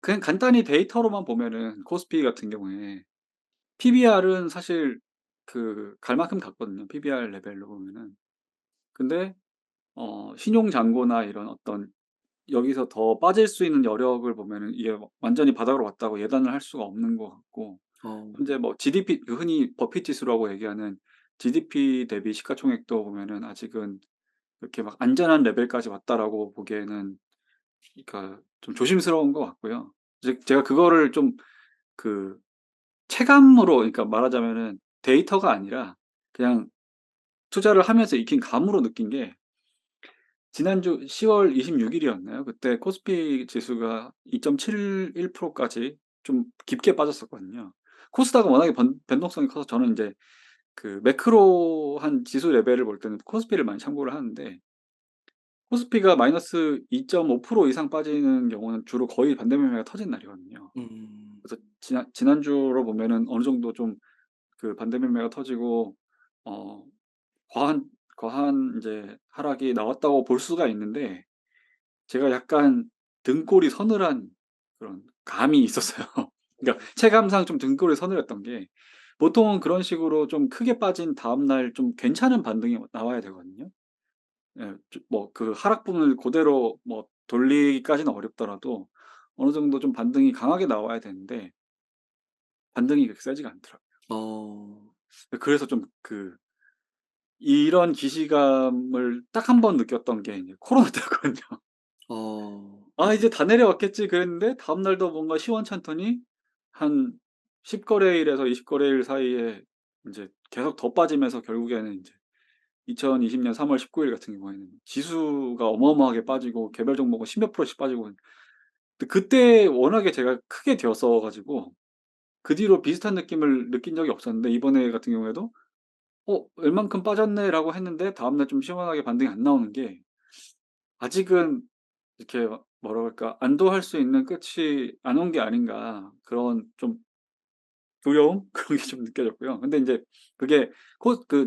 그냥 간단히 데이터로만 보면은 코스피 같은 경우에 PBR은 사실 그 갈 만큼 갔거든요, PBR 레벨로 보면은. 근데 신용 잔고나 이런 어떤 여기서 더 빠질 수 있는 여력을 보면은 이게 완전히 바닥으로 왔다고 예단을 할 수가 없는 것 같고, 어. 현재 뭐 GDP, 그 흔히 버핏 지수라고 얘기하는 GDP 대비 시가총액도 보면은 아직은 그렇게 막 '안전한 레벨까지 왔다.'라고 보기에는 그러니까 좀 조심스러운 것 같고요. 이제 제가 그거를 좀 그 체감으로, 그러니까 말하자면은 데이터가 아니라 그냥 투자를 하면서 익힌 감으로 느낀 게, 지난주 10월 26 일이었나요? 그때 코스피 지수가 2.71% 까지 좀 깊게 빠졌었거든요. 코스닥은 워낙에 변동성이 커서 저는 인제 그 매크로한 지수 레벨을 볼 때는 코스피를 많이 참고를 하는데, 코스피가 마이너스 2.5% 이상 빠지는 경우는 주로 거의 반대 매매가 터진 날이거든요. 음. 그래서 지난주로 보면은 어느 정도 좀 그 반대 매매가 터지고 어 과한 인제 하락이 나왔다고 볼 수가 있는데, 제가 약간 등골이 서늘한 그런 감이 있었어요. 그러니까 체감상 좀 등골이 서늘했던 게, 보통은 그런 식으로 좀 크게 빠진 다음 날 좀 괜찮은 반등이 나와야 되거든요. 예. 뭐 그 하락분을 고대로 뭐 돌리기까지는 어렵더라도 어느 정도 좀 반등이 강하게 나와야 되는데, 반등이 그렇게 세지가 않더라고요. 어. 그래서 좀 이런 기시감을 딱 한 번 느꼈던 게 인제 코로나 때였거든요. 어. '아 이제 다 내려왔겠지.' 그랬는데 다음 날도 뭔가 시원찮더니 한 10 거래일에서 20 거래일 사이에 인제 계속 더 빠지면서 결국에는 인제 2020년 3월 19일 같은 경우에는 지수가 어마어마하게 빠지고 개별 종목은 10몇 프로씩 빠지고, 근데 그때 워낙에 제가 크게 되었어 가지고 그 뒤로 비슷한 느낌을 느낀 적이 없었는데, 이번에 같은 경우에도 '어 얼만큼 빠졌네.'라고 했는데 다음날 좀 시원하게 반등이 안 나오는 게, 아직은 이렇게 뭐라 그럴까, 안도할 수 있는 끝이 안 온 게 아닌가, 그런 좀 두려움 그런 게 좀 느껴졌고요. 근데 인제 그게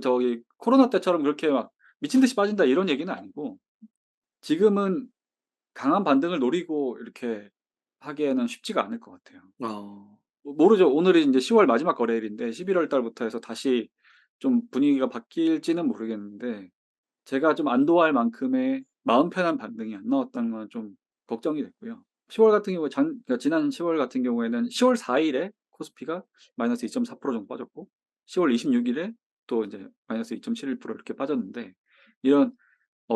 저기 코로나 때처럼 그렇게 막 "미친 듯이 빠진다." 이런 얘기는 아니고, 지금은 강한 반등을 노리고 이렇게 하기에는 쉽지가 않을 것 같아요. 어. 모르죠. 오늘이 인제 10월 마지막 거래일인데 11월 달부터 해서 다시 좀 분위기가 바뀔지는 모르겠는데, 제가 좀 안도할 만큼의 마음 편한 반등이 안 나왔다는 건 좀 걱정이 됐고요. 10월 같은 경우에 그러니까 지난 10월 같은 경우에는 10월 4 일에 코스피가 마이너스 2.4% 정도 빠졌고, 10월 26 일에 또 이제 마이너스 2.71% 이렇게 빠졌는데, 이런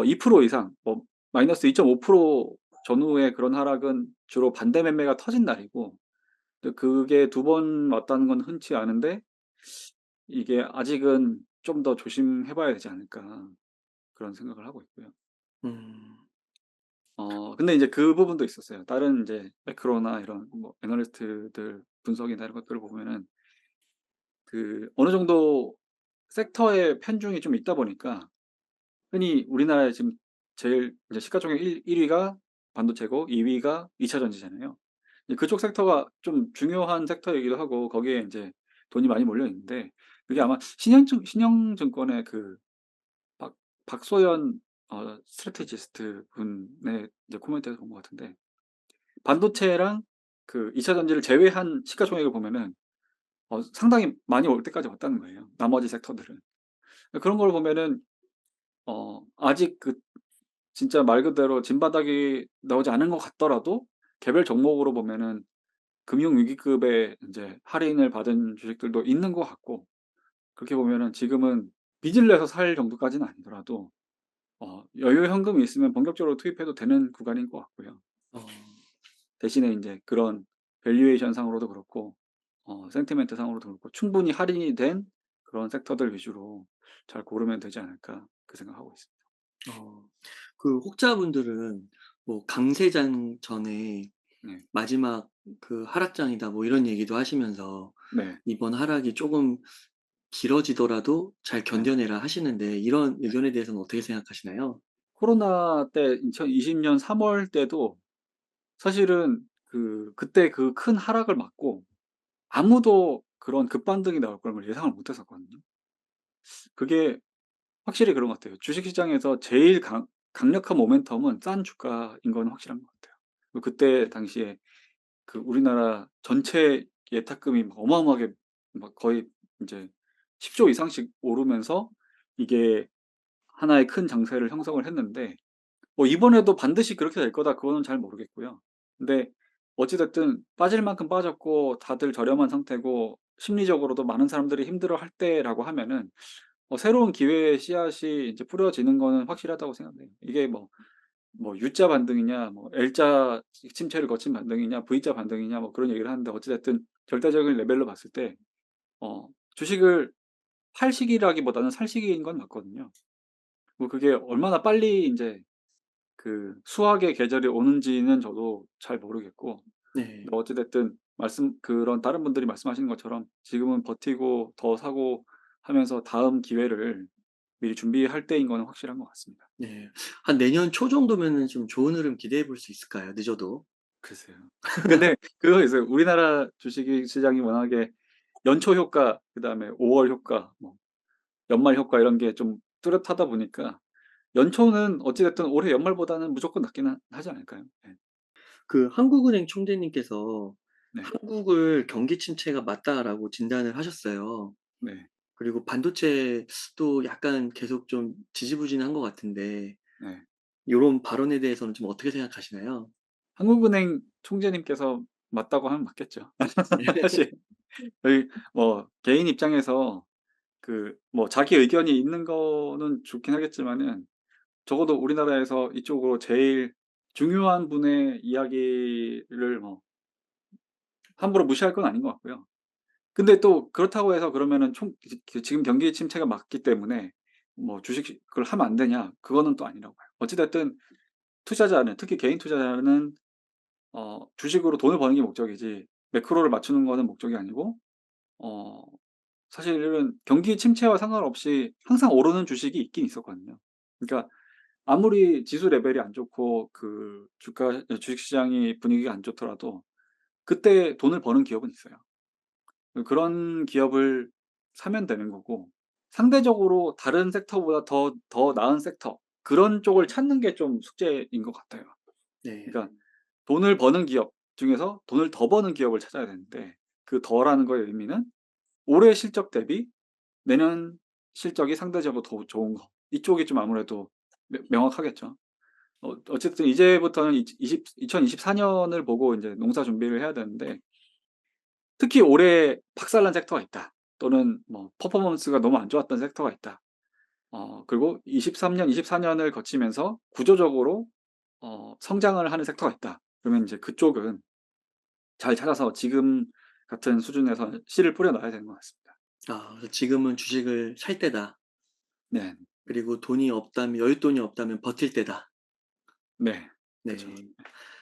2% 이상 뭐 마이너스 2.5% 전후의 그런 하락은 주로 반대 매매가 터진 날이고, 또 그게 두 번 왔다는 건 흔치 않은데, 이게 아직은 좀 더 조심해 봐야 되지 않을까, 그런 생각을 하고 있고요. 음. 근데 이제 그 부분도 있었어요. 다른 이제 매크로나 이런 뭐 애널리스트들 분석이나 이런 것들을 보면은 어느 정도 섹터의 편중이 좀 있다 보니까, 흔히 우리나라에 지금 제일 이제 시가총액 1 위가 반도체고 2 위가 2차 전지잖아요. 이제 그쪽 섹터가 좀 중요한 섹터이기도 하고 거기에 인제 돈이 많이 몰려 있는데, 그게 아마 신영증권의 박 박소연 스트래티지스트 분의 이제 코멘트에서 본 것 같은데, 반도체랑 2차 전지를 제외한 시가총액을 보면은 상당히 많이 올 때까지 왔다는 거예요, 나머지 섹터들은. 그런 걸 보면은 아직 진짜 말 그대로 진바닥이 나오지 않은 것 같더라도 개별 종목으로 보면은 금융위기급의 인제 할인을 받은 주식들도 있는 것 같고, 그렇게 보면은 지금은 빚을 내서 살 정도까지는 아니더라도 여유 현금이 있으면 본격적으로 투입해도 되는 구간인 것 같고요. 어. 대신에 인제 그런 밸류에이션 상으로도 그렇고 센티멘트 상으로도 그렇고 충분히 할인이 된 그런 섹터들 위주로 잘 고르면 되지 않을까, 그 생각하고 있습니다. 어. 그 혹자분들은 뭐 "강세장 전에 네. 마지막 그 하락장이다." 뭐 이런 얘기도 하시면서 네. "이번 하락이 쪼금 길어지더라도 잘 네. 견뎌내라." 하시는데 이런 의견에 대해서는 어떻게 생각하시나요? 코로나 때 2020년 3월 때도 사실은 그때 그 큰 하락을 맞고 아무도 그런 급반등이 나올 거란 걸 예상을 못 했었거든요. 그게 확실히 그런 것 같아요. 주식시장에서 제일 강력한 모멘텀은 싼 주가인 건 확실한 것 같아요. 그때 당시에 그 우리나라 전체 예탁금이 막 어마어마하게 막 거의 인제 10조 이상씩 오르면서 이게 하나의 큰 장세를 형성을 했는데 뭐 이번에도 반드시 그렇게 될 거다 그거는 잘 모르겠고요. 근데 어찌 됐든 빠질 만큼 빠졌고 다들 저렴한 상태고 심리적으로도 많은 사람들이 힘들어할 때라고 하면은 새로운 기회의 씨앗이 이제 뿌려지는 거는 확실하다고 생각해요. 이게 뭐 U자 반등이냐 뭐 L자 침체를 거친 반등이냐 V자 반등이냐 뭐 그런 얘기를 하는데 어찌 됐든 절대적인 레벨로 봤을 때 주식을 팔 시기라기보다는 살 시기인 건 맞거든요. 뭐 그게 얼마나 빨리 인제 그 수학의 계절이 오는지는 저도 잘 모르겠고 네. 근데 어찌 됐든 그런 다른 분들이 말씀하시는 것처럼 지금은 버티고 더 사고 하면서 다음 기회를 미리 준비할 때인 거는 확실한 것 같습니다. 네. 한 내년 초 정도면은 좀 좋은 흐름 기대해 볼 수 있을까요? 늦어도? 글쎄요. 근데 그거 있어요. 우리나라 주식 시장이 워낙에 연초 효과 그다음에 5월 효과 뭐 연말 효과 이런 게 좀 뚜렷하다 보니까 연초는 어찌 됐든 올해 연말보다는 무조건 낫긴 하지 않을까요? 네. 그 한국은행 총재님께서 네. "한국을 경기 침체가 맞다."라고 진단을 하셨어요. 네. 그리고 반도체도 약간 계속 좀 지지부진한 것 같은데 네. 요런 발언에 대해서는 좀 어떻게 생각하시나요? 한국은행 총재님께서 맞다고 하면 맞겠죠. 사실 저희 뭐 개인 입장에서 뭐 자기 의견이 있는 거는 좋긴 하겠지만은 적어도 우리나라에서 이쪽으로 제일 중요한 분의 이야기를 뭐 함부로 무시할 건 아닌 것 같고요. 근데 또 그렇다고 해서 그러면은 지금 경기 침체가 맞기 때문에 뭐 주식을 하면 안 되냐? 그거는 또 아니라고 봐요. 어찌 됐든 투자자는 특히 개인 투자자는 주식으로 돈을 버는 게 목적이지 매크로를 맞추는 거는 목적이 아니고 어 사실은 경기 침체와 상관없이 항상 오르는 주식이 있긴 있었거든요. 그러니까 아무리 지수 레벨이 안 좋고 주식시장이 분위기가 안 좋더라도 그때 돈을 버는 기업은 있어요. 그런 기업을 사면 되는 거고 상대적으로 다른 섹터보다 더 나은 섹터 그런 쪽을 찾는 게 좀 숙제인 것 같아요. 네. 그러니까 돈을 버는 기업 중에서 돈을 더 버는 기업을 찾아야 되는데 그 더라는 거의 의미는 올해 실적 대비 내년 실적이 상대적으로 더 좋은 거 이쪽이 좀 아무래도 명확하겠죠. 어쨌든 이제부터는 이 이십 2024 년을 보고 인제 농사 준비를 해야 되는데 특히 올해 박살난 섹터가 있다. 또는 뭐 퍼포먼스가 너무 안 좋았던 섹터가 있다. 그리고 23년, 24 년을 거치면서 구조적으로 성장을 하는 섹터가 있다. 그러면 인제 그쪽은 잘 찾아서 지금 같은 수준에서 씨를 뿌려 놔야 되는 것 같습니다. 아 그래서 지금은 주식을 살 때다. 네. 그리고 돈이 없다면 여윳돈이 없다면 버틸 때다. 네. 그쵸. 네.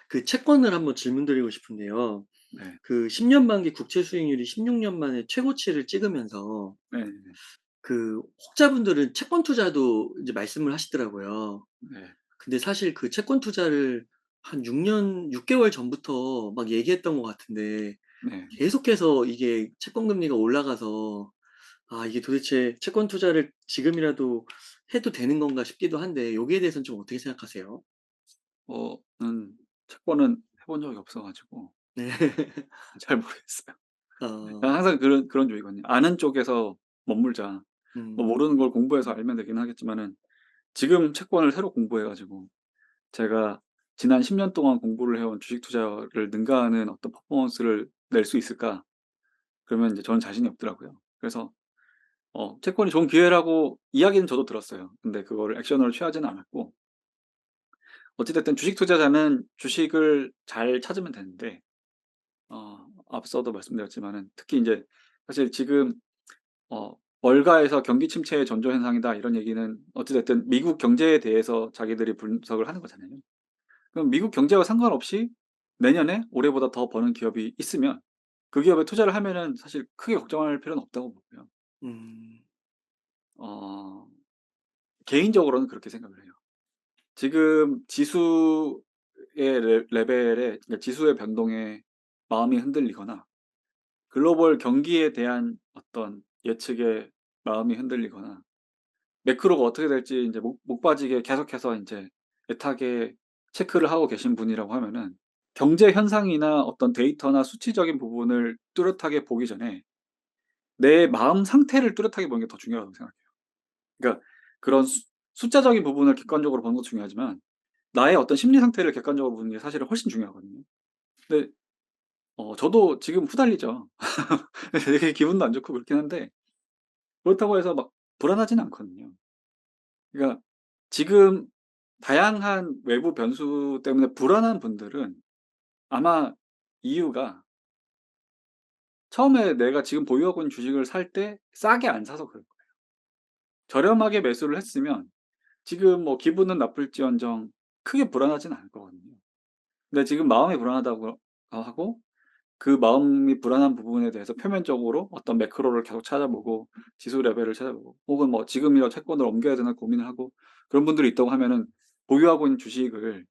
그 채권을 한번 질문드리고 싶은데요. 네. 그 10년 만기 국채 수익률이 16년 만에 최고치를 찍으면서 네네네. 그 혹자분들은 채권 투자도 이제 말씀을 하시더라고요. 네. 근데 사실 그 채권 투자를 한 6년 6 개월 전부터 막 얘기했던 것 같은데 네. 계속해서 이게 채권 금리가 올라가서 '아 이게 도대체 채권 투자를 지금이라도 해도 되는 건가?' 싶기도 한데 여기에 대해서는 좀 어떻게 생각하세요? 저는 채권은 해본 적이 없어 가지고 네. 잘 모르겠어요. 어. 저는 항상 그런 주의거든요. 아는 쪽에서 머물자. 뭐 음. 모르는 걸 공부해서 알면 되긴 하겠지만은 지금 채권을 새로 공부해 가지고 제가 지난 10년 동안 공부를 해온 주식 투자를 능가하는 어떤 퍼포먼스를 낼 수 있을까? 그러면 인제 저는 자신이 없더라고요. 그래서 채권이 좋은 기회라고 이야기는 저도 들었어요. 근데 그거를 액션으로 취하지는 않았고 어찌 됐든 주식 투자자는 주식을 잘 찾으면 되는데 앞서도 말씀드렸지만은 특히 인제 사실 지금 "월가에서 경기 침체의 전조 현상이다." 이런 얘기는 어찌 됐든 미국 경제에 대해서 자기들이 분석을 하는 거잖아요. 그럼 미국 경제와 상관없이 내년에 올해보다 더 버는 기업이 있으면 그 기업에 투자를 하면은 사실 크게 걱정할 필요는 없다고 보고요. 음. 어 개인적으로는 그렇게 생각을 해요. 지금 지수의 레벨에 그러니까 지수의 변동에 마음이 흔들리거나 글로벌 경기에 대한 어떤 예측에 마음이 흔들리거나 매크로가 어떻게 될지 인제 목 빠지게 계속해서 인제 애타게 체크를 하고 계신 분이라고 하면은 경제 현상이나 어떤 데이터나 수치적인 부분을 뚜렷하게 보기 전에 내 마음 상태를 뚜렷하게 보는 게 더 중요하다고 생각해요. 그러니까 그런 숫자적인 부분을 객관적으로 보는 것도 중요하지만 나의 어떤 심리 상태를 객관적으로 보는 게 사실은 훨씬 중요하거든요. 근데 저도 지금 후달리죠. 되게 기분도 안 좋고 그렇긴 한데 그렇다고 해서 막 불안하지는 않거든요. 그러니까 지금 다양한 외부 변수 때문에 불안한 분들은 아마 이유가 처음에 내가 지금 보유하고 있는 주식을 살 때 싸게 안 사서 그럴 거예요. 저렴하게 매수를 했으면 지금 뭐 기분은 나쁠지언정 크게 불안하지는 않을 거거든요. 근데 지금 마음이 불안하다고 하고 그 마음이 불안한 부분에 대해서 표면적으로 어떤 매크로를 계속 찾아보고 지수 레벨을 찾아보고 혹은 뭐 지금이라도 채권을 옮겨야 되나 고민을 하고 그런 분들이 있다고 하면은 보유하고 있는 주식을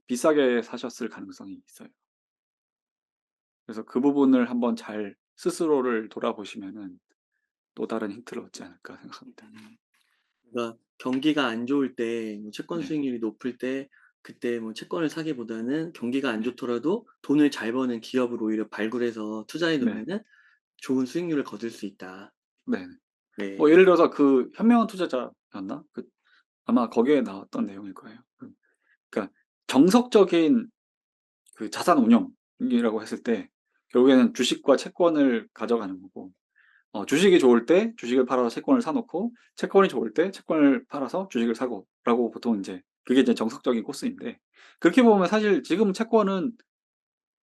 비싸게 사셨을 가능성이 있어요. 그래서 그 부분을 한번 잘 스스로를 돌아보시면은 또 다른 힌트를 얻지 않을까 생각합니다. 음. 그러니까 경기가 안 좋을 때 뭐 채권 네. 수익률이 높을 때 그때 뭐 채권을 사기보다는 경기가 안 네. 좋더라도 돈을 잘 버는 기업을 오히려 발굴해서 투자해 네. 놓으면은 좋은 수익률을 거둘 수 있다. 네네. 뭐 네. 예를 들어서 그 현명한 투자자였나? 아마 거기에 나왔던 내용일 거예요. 그러니까 정석적인 그 자산 운용이라고 했을 때 결국에는 주식과 채권을 가져가는 거고 주식이 좋을 때 주식을 팔아서 채권을 사 놓고 채권이 좋을 때 채권을 팔아서 주식을 사고라고 보통 인제 그게 이제 정석적인 코스인데 그렇게 보면 사실 지금 채권은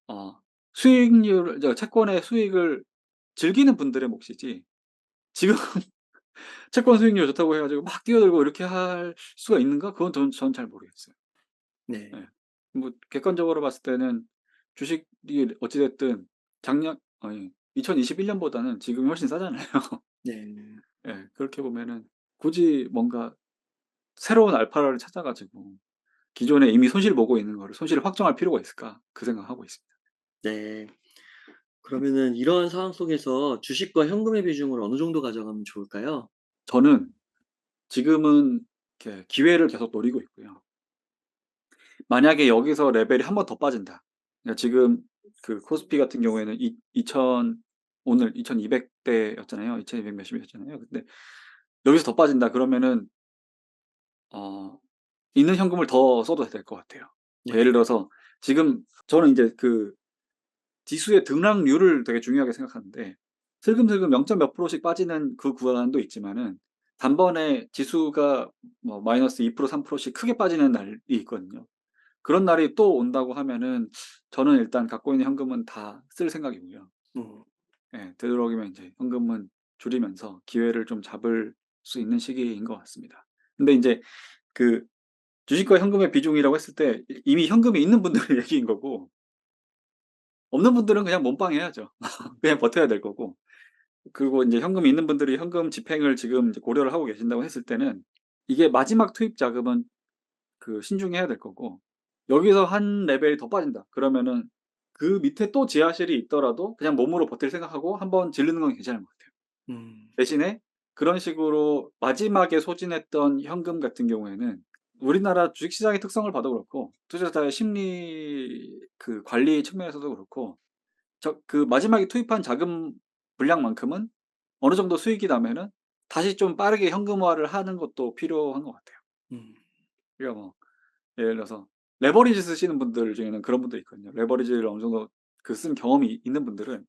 어 수익률 채권의 수익을 즐기는 분들의 몫이지 지금 채권 수익률이 좋다고 해 가지고 막 뛰어들고 이렇게 할 수가 있는가? 그건 저는 잘 모르겠어요. 네. 예. 뭐 객관적으로 봤을 때는 주식이 어찌 됐든 작년 아니 2021 년보다는 지금이 훨씬 싸잖아요. 네. 예. 그렇게 보면은 굳이 뭔가 새로운 알파를 찾아 가지고 기존에 이미 손실 보고 있는 거를 손실을 확정할 필요가 있을까? 그 생각하고 있습니다. 네. 그러면은 이런 상황 속에서 주식과 현금의 비중을 어느 정도 가져가면 좋을까요? 저는 지금은 이렇게 기회를 계속 노리고 있고요. 만약에 여기서 레벨이 한 번 더 빠진다. 그러니까 지금 그 코스피 같은 경우에는 이 2000 오늘 2200 대였잖아요. 2200 몇십이었잖아요. 근데 여기서 더 빠진다 그러면은 어 있는 현금을 더 써도 될 것 같아요. 네. 예를 들어서 지금 저는 인제 그 지수의 등락률을 되게 중요하게 생각하는데 슬금슬금 0. 몇 프로씩 빠지는 그 구간도 있지만은 단번에 지수가 뭐 마이너스 2% 3% 씩 크게 빠지는 날이 있거든요. 그런 날이 또 온다고 하면은 저는 일단 갖고 있는 현금은 다 쓸 생각이고요. 음. 예. 되도록이면 인제 현금은 줄이면서 기회를 좀 잡을 수 있는 시기인 것 같습니다. 근데 인제 그 주식과 현금의 비중이라고 했을 때 이미 현금이 있는 분들의 얘기인 거고 없는 분들은 그냥 몸빵해야죠. 그냥 버텨야 될 거고 그리고 인제 현금이 있는 분들이 현금 집행을 지금 이제 고려를 하고 계신다고 했을 때는 이게 마지막 투입 자금은 그 신중해야 될 거고 여기서 한 레벨이 더 빠진다 그러면은 그 밑에 또 지하실이 있더라도 그냥 몸으로 버틸 생각하고 한번 지르는 건 괜찮은 것 같아요. 음. 대신에 그런 식으로 마지막에 소진했던 현금 같은 경우에는 우리나라 주식시장의 특성을 봐도 그렇고 투자자의 심리 그 관리 측면에서도 그렇고 그 마지막에 투입한 자금 분량만큼은 어느 정도 수익이 나면은 다시 좀 빠르게 현금화를 하는 것도 필요한 것 같아요. 음. 그러니까 뭐 예를 들어서 레버리지 쓰시는 분들 중에는 그런 분들이 있거든요. 레버리지를 어느 정도 쓴 경험이 있는 분들은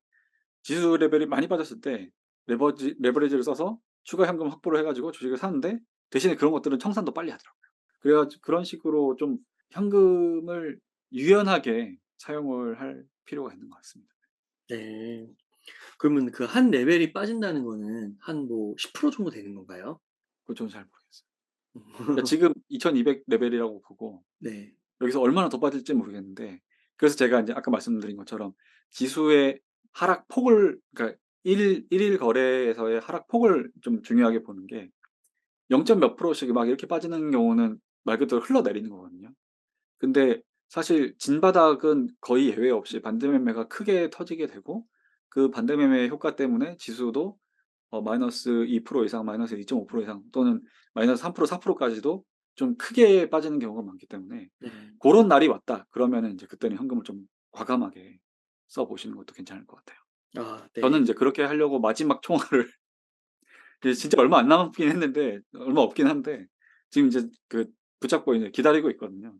지수 레벨이 많이 빠졌을 때 레버리지를 써서 추가 현금 확보를 해 가지고 주식을 사는데 대신에 그런 것들은 청산도 빨리 하더라고요. 그래 가지고 그런 식으로 좀 현금을 유연하게 사용을 할 필요가 있는 것 같습니다. 네. 그러면 그 한 레벨이 빠진다는 거는 한 뭐 10% 정도 되는 건가요? 그건 저는 잘 모르겠어요. 그러니까 음. 지금 2200 레벨이라고 보고 네. 여기서 얼마나 더 빠질지는 모르겠는데 그래서 제가 인제 아까 말씀드린 것처럼 지수의 하락폭을 그러니까 일일 거래에서의 하락폭을 좀 중요하게 보는 게 0. 몇 프로씩 막 이렇게 빠지는 경우는 말 그대로 흘러내리는 거거든요. 근데 사실 진바닥은 거의 예외 없이 반대 매매가 크게 터지게 되고 그 반대 매매 효과 때문에 지수도 마이너스 2% 이상 마이너스 2.5% 이상 또는 마이너스 3% 4% 까지도 좀 크게 빠지는 경우가 많기 때문에 네. 고런 날이 왔다 그러면은 인제 그때는 현금을 좀 과감하게 써 보시는 것도 괜찮을 것 같아요. 아 저는 네. 인제 그렇게 하려고 마지막 총알을 이제 진짜 얼마 안 남았긴 했는데 얼마 없긴 한데 지금 이제 그 붙잡고 이제 기다리고 있거든요.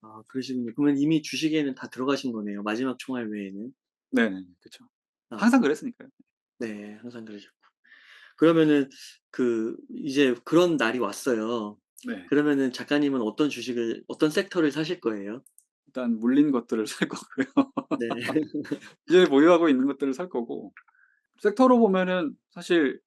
아 그러시군요. 그러면 이미 주식에는 다 들어가신 거네요, 마지막 총알 외에는. 네네. 그쵸. 아 항상 그랬으니까요. 네. 항상 그러셨고. 그러면은 이제 그런 날이 왔어요. 네. 그러면은 작가님은 어떤 주식을 어떤 섹터를 사실 거예요? 일단 물린 것들을 살 거고요. 네. 이제 보유하고 있는 것들을 살 거고 섹터로 보면은 사실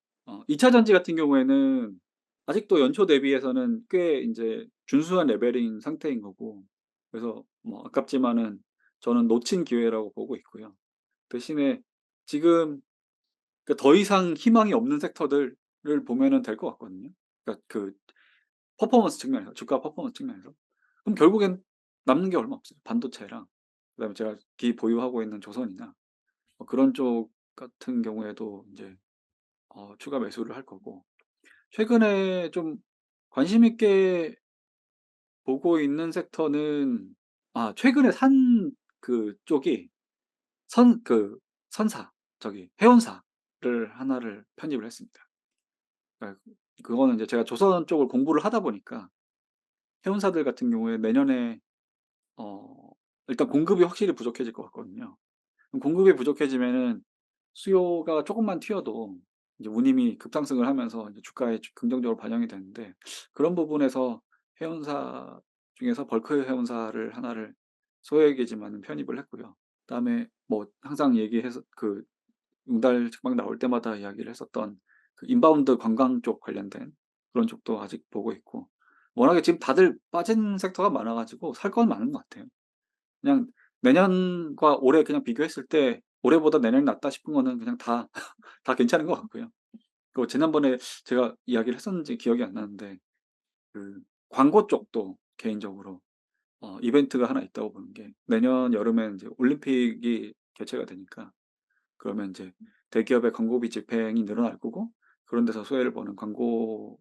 2차 전지 같은 경우에는 아직도 연초 대비해서는 꽤 인제 준수한 레벨인 상태인 거고 그래서 뭐 아깝지만은 저는 놓친 기회라고 보고 있고요. 대신에 지금 더 이상 희망이 없는 섹터들을 보면은 될 것 같거든요. 그러니까 그 퍼포먼스 측면에서 주가 퍼포먼스 측면에서. 그럼 결국엔 남는 게 얼마 없어요. 반도체랑 그다음에 제가 기보유하고 있는 조선이나 뭐 그런 쪽 같은 경우에도 인제 추가 매수를 할 거고 최근에 좀 관심 있게 보고 있는 섹터는 최근에 산 쪽이 선사 해운사를 하나를 편입을 했습니다. 그러니까 그거는 이제 제가 조선 쪽을 공부를 하다 보니까 해운사들 같은 경우에 내년에 어 일단 공급이 확실히 부족해질 것 같거든요. 그럼 공급이 부족해지면은 수요가 쪼끔만 튀어도 이제 운임이 급상승을 하면서 이제 주가에 긍정적으로 반영이 되는데 그런 부분에서 해운사 중에서 벌크 해운사를 하나를 소액이지만은 편입을 했고요. 그다음에 뭐 항상 얘기해서 웅달 책방 나올 때마다 이야기를 했었던 인바운드 관광 쪽 관련된 그런 쪽도 아직 보고 있고 워낙에 지금 다들 빠진 섹터가 많아 가지고 살 건 많은 것 같아요. 그냥 내년과 올해 그냥 비교했을 때 올해보다 내년이 낫다 싶은 거는 그냥 다 다 괜찮은 것 같고요. 지난번에 제가 이야기를 했었는지 기억이 안 나는데 그 광고 쪽도 개인적으로 이벤트가 하나 있다고 보는 게 내년 여름에 인제 올림픽이 개최가 되니까 그러면 인제 대기업의 광고비 집행이 늘어날 거고 그런 데서 수혜를 보는 광고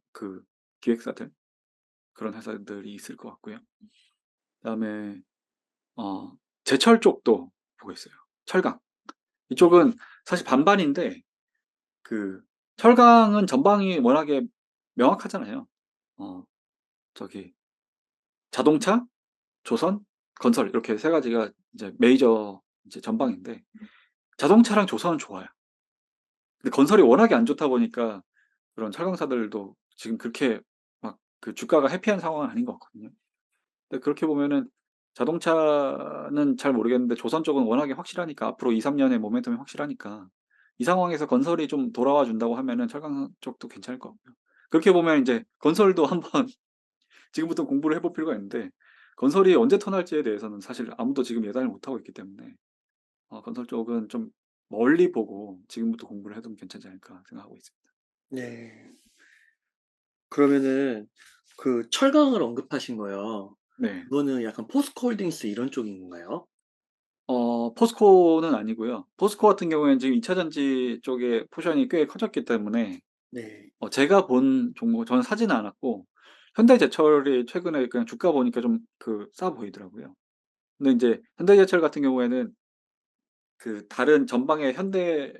기획사들 그런 회사들이 있을 것 같고요. 그다음에 어 제철 쪽도 보고 있어요. 철강. 이쪽은 사실 반반인데 그 철강은 전방이 워낙에 명확하잖아요. 어 저기 자동차, 조선, 건설 이렇게 세 가지가 이제 메이저 이제 전방인데 자동차랑 조선은 좋아요. 근데 건설이 워낙에 안 좋다 보니까 그런 철강사들도 지금 그렇게 막 주가가 해피한 상황은 아닌 것 같거든요. 근데 그렇게 보면은 자동차는 잘 모르겠는데 조선 쪽은 워낙에 확실하니까 앞으로 2-3 년의 모멘텀이 확실하니까 이 상황에서 건설이 좀 돌아와 준다고 하면은 철강 쪽도 괜찮을 것 같고요. 그렇게 보면 인제 건설도 한번 지금부터 공부를 해볼 필요가 있는데 건설이 언제 턴할지에 대해서는 사실 아무도 지금 예단을 못 하고 있기 때문에 건설 쪽은 좀 멀리 보고 지금부터 공부를 해 두면 괜찮지 않을까 생각하고 있습니다. 네. 그러면은 철강을 언급하신 거요. 네. 그거는 약간 포스코홀딩스 이런 쪽인 건가요? 포스코는 아니고요. 포스코 같은 경우에는 지금 2차 전지 쪽에 포션이 꽤 커졌기 때문에 네. 제가 본 종목 저는 사지는 않았고 현대제철이 최근에 그냥 주가 보니까 좀 싸 보이더라고요. 근데 인제 현대제철 같은 경우에는 다른 전방에 현대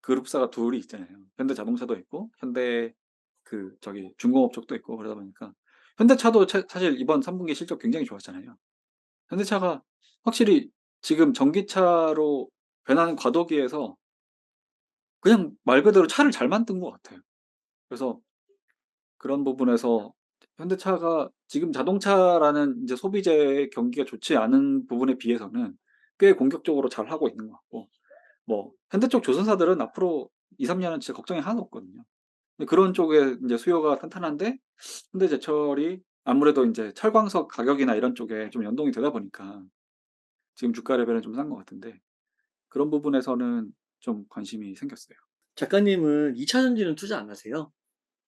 그룹사가 둘이 있잖아요. 현대자동차도 있고 현대 중공업 쪽도 있고 그러다 보니까 현대차도 사실 이번 3 분기 실적 굉장히 좋았잖아요. 현대차가 확실히 지금 전기차로 변하는 과도기에서 그냥 말 그대로 차를 잘 만든 것 같아요. 그래서 그런 부분에서 현대차가 지금 자동차라는 인제 소비재의 경기가 좋지 않은 부분에 비해서는 꽤 공격적으로 잘하고 있는 것 같고 뭐 현대 쪽 조선사들은 앞으로 2-3 년은 진짜 걱정이 하나도 없거든요. 근데 그런 쪽에 인제 수요가 탄탄한데 현대제철이 아무래도 인제 철광석 가격이나 이런 쪽에 좀 연동이 되다 보니까 지금 주가 레벨은 좀 싼 것 같은데 그런 부분에서는 좀 관심이 생겼어요. 작가님은 2차 전지는 투자 안 하세요?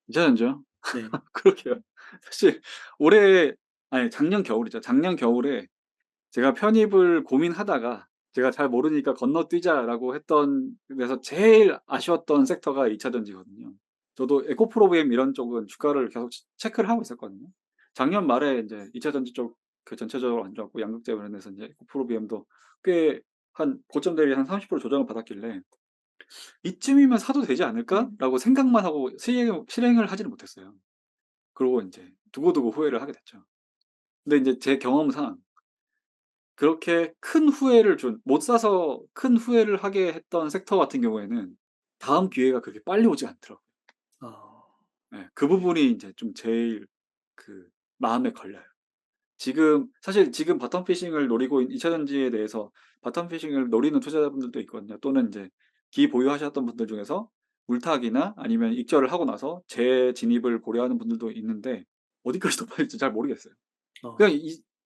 괜찮은데요? 네. 그러게요. 사실 올해 아니 작년 겨울이죠. 작년 겨울에 제가 편입을 고민하다가 제가 잘 모르니까 "건너뛰자."라고 했던 데서 제일 아쉬웠던 섹터가 2차 전지거든요. 저도 에코프로비엠 이런 쪽은 주가를 계속 체크를 하고 있었거든요. 작년 말에 인제 2차 전지 쪽 전체적으로 안 좋았고 양극재 관련해서 인제 고프로 비엠도 꽤 한 고점 대비 한 30% 조정을 받았길래 '이쯤이면 사도 되지 않을까?'라고 생각만 하고 실행을 하지는 못했어요. 그러고 인제 두고두고 후회를 하게 됐죠. 근데 인제 제 경험상 그렇게 큰 후회를 준 못 사서 큰 후회를 하게 했던 섹터 같은 경우에는 다음 기회가 그렇게 빨리 오지 않더라고요. 아. 예. 그 부분이 인제 좀 제일 그 마음에 걸려요. 사실 지금 바텀 피싱을 노리고 2차 전지에 대해서 바텀 피싱을 노리는 투자자분들도 있거든요. 또는 인제 기보유하셨던 분들 중에서 물타기나 아니면 익절을 하고 나서 재진입을 고려하는 분들도 있는데 어디까지 더 빠질지 잘 모르겠어요. 그냥 어.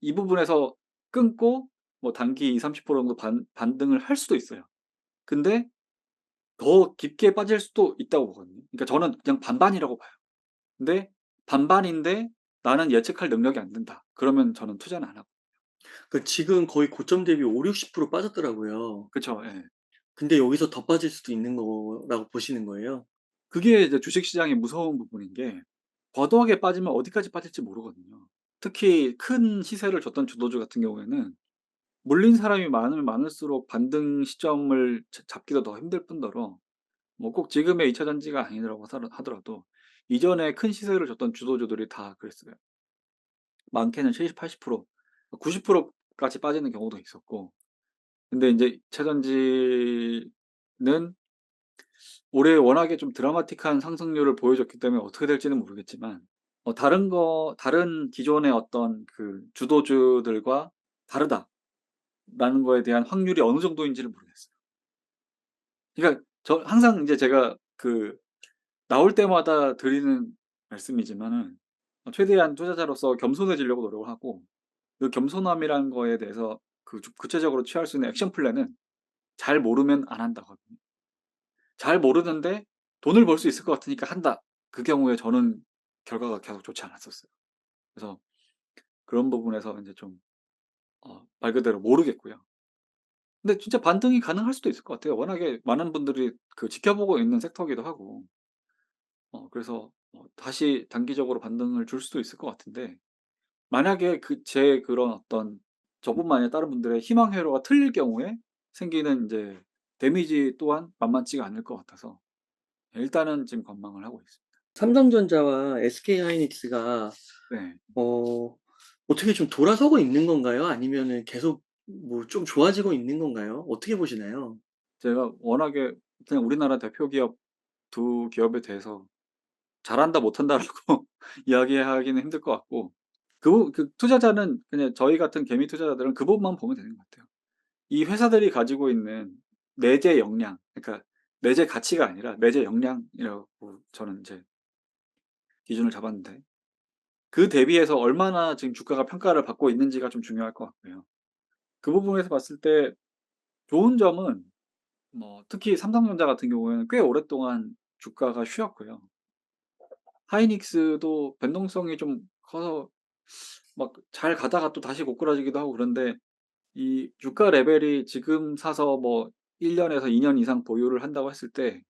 이 부분에서 끊고 뭐 단기 20-30% 정도 반등을 할 수도 있어요. 근데 더 깊게 빠질 수도 있다고 보거든요. 그러니까 저는 그냥 반반이라고 봐요. 근데 반반인데 나는 예측할 능력이 안 된다. 그러면 저는 투자는 안 하고. 그 지금 거의 고점 대비 50-60% 빠졌더라고요. 그쵸. 예. 근데 여기서 더 빠질 수도 있는 거라고 보시는 거예요? 그게 이제 주식 시장의 무서운 부분인 게 과도하게 빠지면 어디까지 빠질지 모르거든요. 특히 큰 시세를 줬던 주도주 같은 경우에는 물린 사람이 많으면 많을수록 반등 시점을 잡기도 더 힘들 뿐더러 뭐 꼭 지금의 2차 전지가 아니라고 하더라도 이전에 큰 시세를 줬던 주도주들이 다 그랬어요. 많게는 70-80% 90% 까지 빠지는 경우도 있었고. 근데 인제 2차 전지는 올해 워낙에 좀 드라마틱한 상승률을 보여줬기 때문에 어떻게 될지는 모르겠지만 다른 기존의 어떤 그 주도주들과 다르다라는 거에 대한 확률이 어느 정도인지를 모르겠어요. 그러니까 항상 인제 제가 나올 때마다 드리는 말씀이지만은 최대한 투자자로서 겸손해지려고 노력을 하고 그 겸손함이라는 거에 대해서 구체적으로 취할 수 있는 액션 플랜은 잘 모르면 안 한다거든요. 잘 모르는데 '돈을 벌 수 있을 것 같으니까 한다.' 그 경우에 저는 결과가 계속 좋지 않았었어요. 그래서 그런 부분에서 인제 좀 말 그대로 모르겠고요. 근데 진짜 반등이 가능할 수도 있을 것 같아요. 워낙에 많은 분들이 지켜보고 있는 섹터기도 하고. 그래서 다시 단기적으로 반등을 줄 수도 있을 것 같은데 만약에 제 그런 어떤 저뿐만 아니라 다른 분들의 희망 회로가 틀릴 경우에 생기는 인제 데미지 또한 만만치가 않을 것 같아서 일단은 지금 관망을 하고 있습니다. 삼성전자와 SK하이닉스가 네. 어 어떻게 좀 돌아서고 있는 건가요? 아니면은 계속 뭐 좀 좋아지고 있는 건가요? 어떻게 보시나요? 제가 워낙에 그냥 우리나라 대표 기업 두 기업에 대해서 잘한다 못한다라고 이야기하기는 힘들 것 같고 투자자는 그냥 저희 같은 개미 투자자들은 그 부분만 보면 되는 것 같아요. 이 회사들이 가지고 있는 내재 역량 그러니까 내재 가치가 아니라 내재 역량이라고 저는 인제 기준을 잡았는데 그 대비해서 얼마나 지금 주가가 평가를 받고 있는지가 좀 중요할 것 같고요. 그 부분에서 봤을 때 좋은 점은 뭐 특히 삼성전자 같은 경우에는 꽤 오랫동안 주가가 쉬었고요. 하이닉스도 변동성이 좀 커서 막 잘 가다가 또 다시 고꾸라지기도 하고 그런데 이 주가 레벨이 지금 사서 뭐 1 년에서 2년 이상 보유를 한다고 했을 때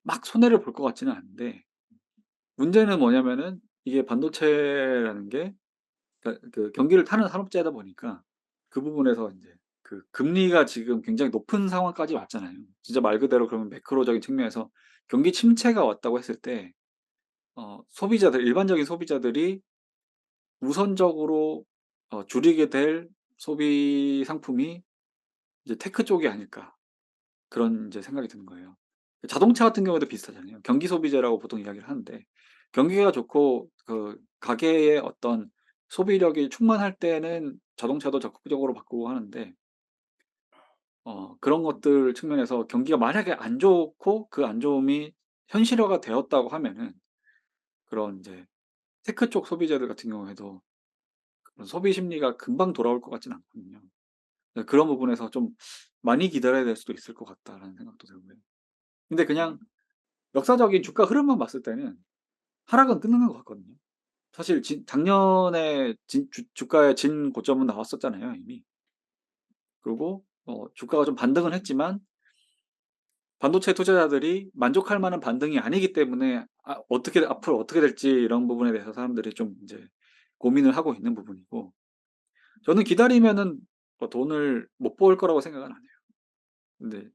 막 손해를 볼 것 같지는 않은데 문제는 뭐냐면은 이게 반도체라는 게 그러니까 경기를 타는 산업재다 보니까 그 부분에서 인제 금리가 지금 굉장히 높은 상황까지 왔잖아요. 진짜 말 그대로 그러면 매크로적인 측면에서 경기 침체가 왔다고 했을 때 일반적인 소비자들이 우선적으로 줄이게 될 소비 상품이 이제 테크 쪽이 아닐까 그런 인제 생각이 드는 거예요. 자동차 같은 경우에도 비슷하잖아요. 경기 소비재라고 보통 이야기를 하는데 경기가 좋고 가계의 어떤 소비력이 충만할 때는 자동차도 적극적으로 바꾸고 하는데 그런 것들 측면에서 경기가 만약에 안 좋고 그 안 좋음이 현실화가 되었다고 하면은 그런 인제 테크 쪽 소비재들 같은 경우에도 그런 소비 심리가 금방 돌아올 것 같지는 않거든요. 네 그런 부분에서 좀 '많이 기다려야 될 수도 있을 것 같다.'라는 생각도 들고요. 근데 그냥 역사적인 주가 흐름만 봤을 때는 하락은 끊는 것 같거든요. 사실 작년에 주가의 진고점은 나왔었잖아요 이미. 그리고 주가가 좀 반등은 했지만 반도체 투자자들이 만족할 만한 반등이 아니기 때문에 어떻게 앞으로 어떻게 될지 이런 부분에 대해서 사람들이 좀 인제 고민을 하고 있는 부분이고, 저는 기다리면은 돈을 못 벌 거라고 생각은 안 해요. 근데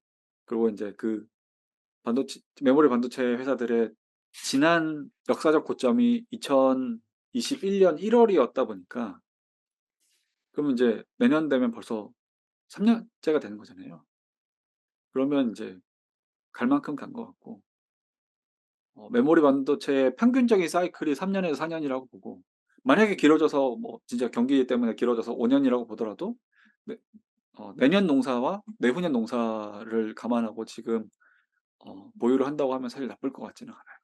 그리고 인제 그 반도체 메모리 반도체 회사들의 지난 역사적 고점이 2021년 1 월이었다 보니까, 그러면 인제 내년 되면 벌써 3 년째가 되는 거잖아요. 그러면 인제 갈 만큼 간 것 같고, 메모리 반도체의 평균적인 사이클이 3 년에서 4 년이라고 보고, 만약에 길어져서 뭐 진짜 경기 때문에 길어져서 5 년이라고 보더라도 내 내년 농사와 내후년 농사를 감안하고 지금 보유를 한다고 하면 사실 나쁠 것 같지는 않아요.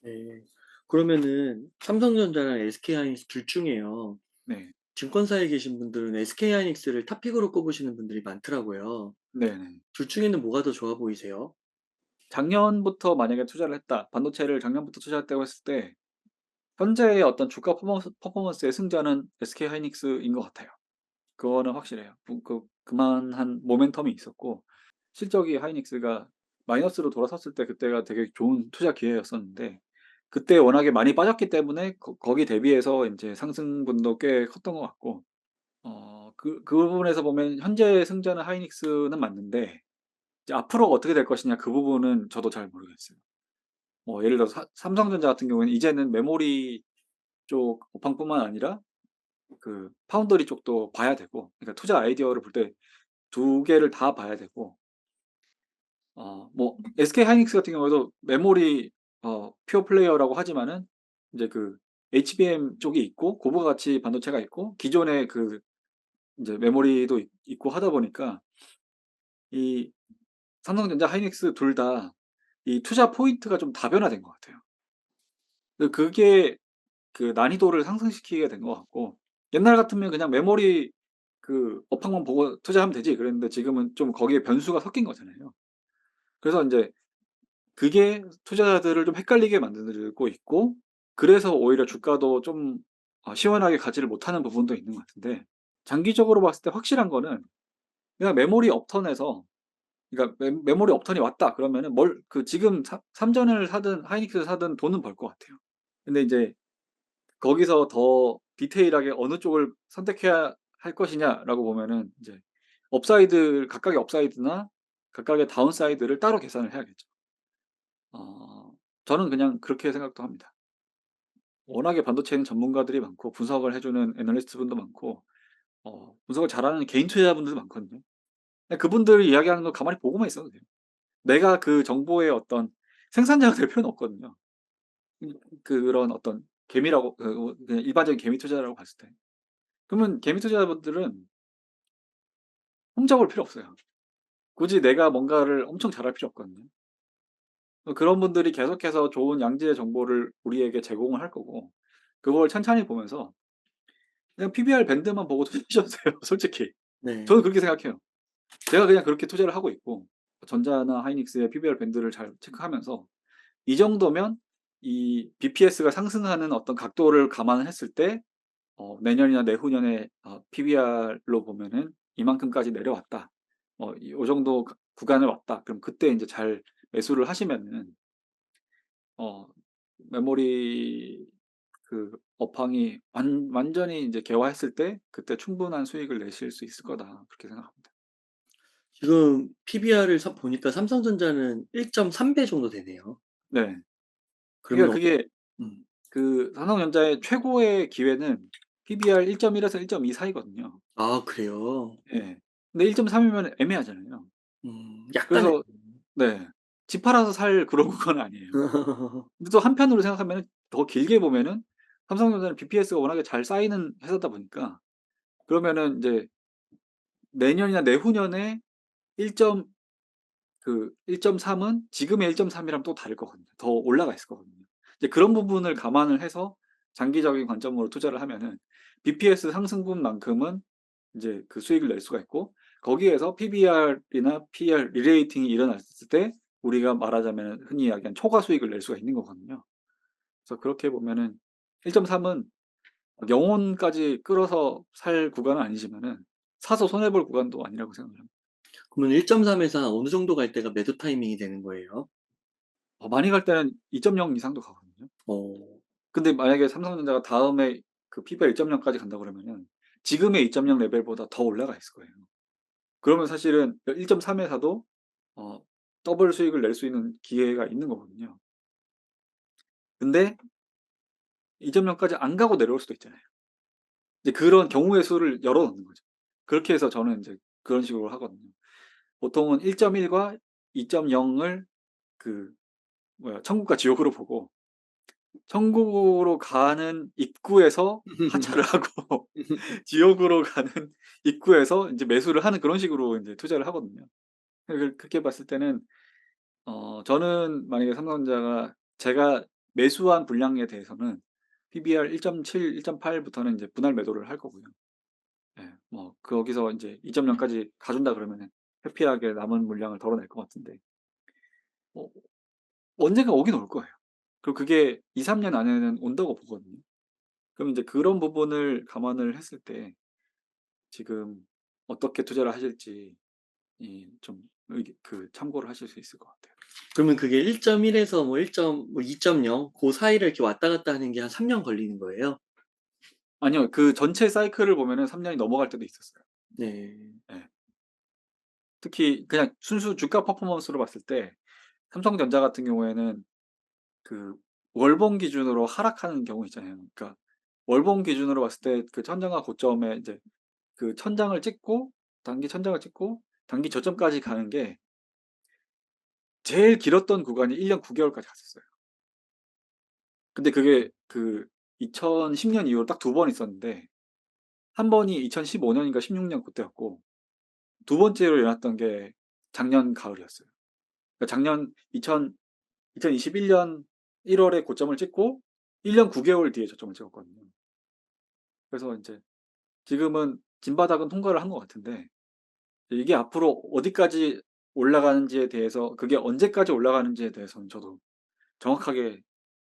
네. 그러면은 삼성전자랑 SK하이닉스 둘 중에요. 네. 증권사에 계신 분들은 SK하이닉스를 탑픽으로 꼽으시는 분들이 많더라고요. 네네. 둘 중에는 뭐가 더 좋아 보이세요? 작년부터 만약에 투자를 했다. 반도체를 작년부터 투자했다고 했을 때 현재의 어떤 주가 퍼포먼스의 승자는 SK하이닉스인 것 같아요. 그거는 확실해요. 그만한 모멘텀이 있었고, 실적이 하이닉스가 마이너스로 돌아섰을 때 그때가 되게 좋은 투자 기회였었는데, 그때 워낙에 많이 빠졌기 때문에 거기 대비해서 인제 상승분도 꽤 컸던 것 같고, 그 부분에서 보면 현재 승자는 하이닉스는 맞는데, 이제 앞으로 어떻게 될 것이냐, 그 부분은 저도 잘 모르겠어요. 예를 들어서 삼성전자 같은 경우에는 이제는 메모리 쪽 업황뿐만 아니라 그 파운더리 쪽도 봐야 되고, 그러니까 투자 아이디어를 볼 때 두 개를 다 봐야 되고, 뭐 SK 하이닉스 같은 경우에도 메모리 퓨어 플레이어라고 하지만은 인제 그 HBM 쪽이 있고 고부가 가치 반도체가 있고 기존의 그 인제 메모리도 있고 하다 보니까, 이 삼성전자, 하이닉스 둘 다 이 투자 포인트가 좀 다변화된 것 같아요. 그게 그 난이도를 상승시키게 된 것 같고, 옛날 같으면 그냥 메모리 그 업황만 보고 투자하면 되지 그랬는데, 지금은 좀 거기에 변수가 섞인 거잖아요. 그래서 인제 그게 투자자들을 좀 헷갈리게 만들고 있고, 그래서 오히려 주가도 좀 시원하게 가지를 못하는 부분도 있는 것 같은데, 장기적으로 봤을 때 확실한 거는 그냥 메모리 업턴에서, 그러니까 메모리 업턴이 왔다 그러면은 뭘 그 지금 삼전을 사든 하이닉스를 사든 돈은 벌 것 같아요. 근데 인제 거기서 더 디테일하게 어느 쪽을 선택해야 할 것이냐라고 보면은 인제 각각의 업사이드나 각각의 다운사이드를 따로 계산을 해야겠죠. 어 저는 그냥 그렇게 생각도 합니다. 워낙에 반도체는 전문가들이 많고 분석을 해 주는 애널리스트분도 많고 분석을 잘하는 개인 투자자분들도 많거든요. 근데 그분들이 이야기하는 거 가만히 보고만 있어도 돼요. 내가 그 정보의 어떤 생산자가 될 필요는 없거든요. 음 그런 어떤 개미라고 그냥 일반적인 개미 투자라고 봤을 때. 그러면 개미 투자자분들은 홈잡을 필요 없어요. 굳이 내가 뭔가를 엄청 잘할 필요 없거든요. 그런 분들이 계속해서 좋은 양질의 정보를 우리에게 제공을 할 거고, 그걸 찬찬히 보면서 그냥 PBR 밴드만 보고 투자하셔도 돼요, 솔직히. 저는 네. 그렇게 생각해요. 제가 그냥 그렇게 투자를 하고 있고, 전자나 하이닉스의 PBR 밴드를 잘 체크하면서 이 정도면 이 BPS가 상승하는 어떤 각도를 감안을 했을 때 내년이나 내후년에 PBR로 보면은 이만큼까지 내려왔다. 요 정도 구간을 왔다. 그럼 그때 인제 잘 매수를 하시면은 어 메모리 그 업황이 완전히 인제 개화했을 때 그때 충분한 수익을 내실 수 있을 거다. 그렇게 생각합니다. 지금 PBR을 보니까 삼성전자는 1.3배 정도 되네요. 네. 그러면 그러니까 그게 음. 그 삼성전자의 최고의 기회는 PBR 1.1 에서 1.2 사이거든요. 아 그래요? 예. 근데 1.3 이면 애매하잖아요. 약간 그래서 네. 집 팔아서 살 그런 구간은 아니에요. 근데 또 한편으로 생각하면은 더 길게 보면은 삼성전자는 BPS가 워낙에 잘 쌓이는 회사다 보니까, 그러면은 인제 내년이나 내후년에 1점 그 1.3은 지금의 1.3 이랑 또 다를 거거든요. 더 올라가 있을 거거든요. 이제 그런 부분을 감안을 해서 장기적인 관점으로 투자를 하면은 BPS 상승분만큼은 인제 그 수익을 낼 수가 있고, 거기에서 PBR이나 PER 리레이팅이 일어났을 때 우리가 말하자면은 흔히 이야기하는 초과 수익을 낼 수가 있는 거거든요. 그래서 그렇게 보면은 1.3은 영혼까지 끌어서 살 구간은 아니지만은 사서 손해 볼 구간도 아니라고 생각을 합니다. 그러면 1.3 에서 어느 정도 갈 때가 매도 타이밍이 되는 거예요? 많이 갈 때는 2.0 이상도 가거든요. 어. 근데 만약에 삼성전자가 다음에 그 그 PBR 1.0까지 간다 그러면은 지금의 2.0 레벨보다 더 올라가 있을 거예요. 그러면 사실은 1.3 회사도 어 더블 수익을 낼 수 있는 기회가 있는 거거든요. 근데 2.0까지 안 가고 내려올 수도 있잖아요. 이제 그런 경우의 수를 열어 놓는 거죠. 그렇게 해서 저는 인제 그런 식으로 하거든요. 보통은 1.1과 2.0을 그 뭐야 천국과 지옥으로 보고 천국으로 가는 입구에서 하차를 하고 지옥으로 가는 입구에서 인제 매수를 하는 그런 식으로 인제 투자를 하거든요. 그렇게 봤을 때는 저는 만약에 삼성전자가 제가 매수한 분량에 대해서는 PBR 1.7, 1.8 부터는 인제 분할 매도를 할 거고요. 예. 뭐 거기서 인제 2.0 까지 가준다 그러면은 해피하게 남은 물량을 덜어낼 것 같은데 어 언젠가 오긴 올 거예요. 그리고 그게 2-3년 안에는 온다고 보거든요. 그럼 인제 그런 부분을 감안을 했을 때 지금 어떻게 투자를 하실지 이 좀 참고를 하실 수 있을 것 같아요. 그러면 그게 1.1 에서 뭐 2.0 고 사이를 이렇게 왔다 갔다 하는 게 한 3년 걸리는 거예요? 아니요. 그 전체 사이클을 보면은 3 년이 넘어갈 때도 있었어요. 네. 예. 특히 그냥 순수 주가 퍼포먼스로 봤을 때 삼성전자 같은 경우에는 그 월봉 기준으로 하락하는 경우 있잖아요. 그러니까 월봉 기준으로 봤을 때 그 천장과 고점에 이제 그 천장을 찍고 단기 천장을 찍고 단기 저점까지 가는 게 제일 길었던 구간이 1년 9 개월까지 갔었어요. 근데 그게 그 2010년 이후로 딱 두 번 있었는데 한 번이 2015 년인가 16년 그때였고 두 번째로 일어났던 게 작년 가을이었어요. 그러니까 작년 2021년 1 월에 고점을 찍고 1년 9 개월 뒤에 저점을 찍었거든요. 그래서 인제 지금은 진바닥은 통과를 한 것 같은데 이게 앞으로 어디까지 올라가는지에 대해서 그게 언제까지 올라가는지에 대해서는 저도 정확하게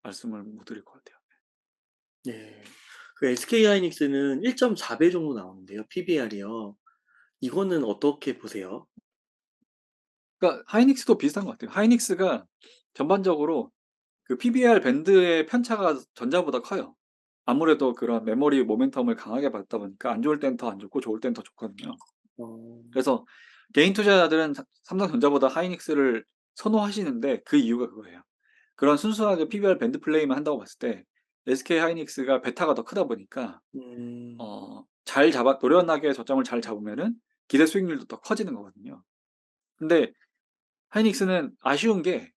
말씀을 못 드릴 것 같아요. 네. 그 SK하이닉스는 1.4배 정도 나오는데요, PBR이요. 이거는 어떻게 보세요? 그러니까 하이닉스도 비슷한 것 같아요. 하이닉스가 전반적으로 그 PBR 밴드의 편차가 전자보다 커요. 아무래도 그런 메모리 모멘텀을 강하게 받다 보니까 안 좋을 땐 더 안 좋고 좋을 땐 더 좋거든요. 어. 그래서 개인 투자자들은 삼성전자보다 하이닉스를 선호하시는데 그 이유가 그거예요. 그런 순수하게 PBR 밴드 플레이만 한다고 봤을 때 SK 하이닉스가 베타가 더 크다 보니까 음. 잘 잡아 노련하게 저점을 잘 잡으면은 기대 수익률도 더 커지는 거거든요. 근데 하이닉스는 아쉬운 게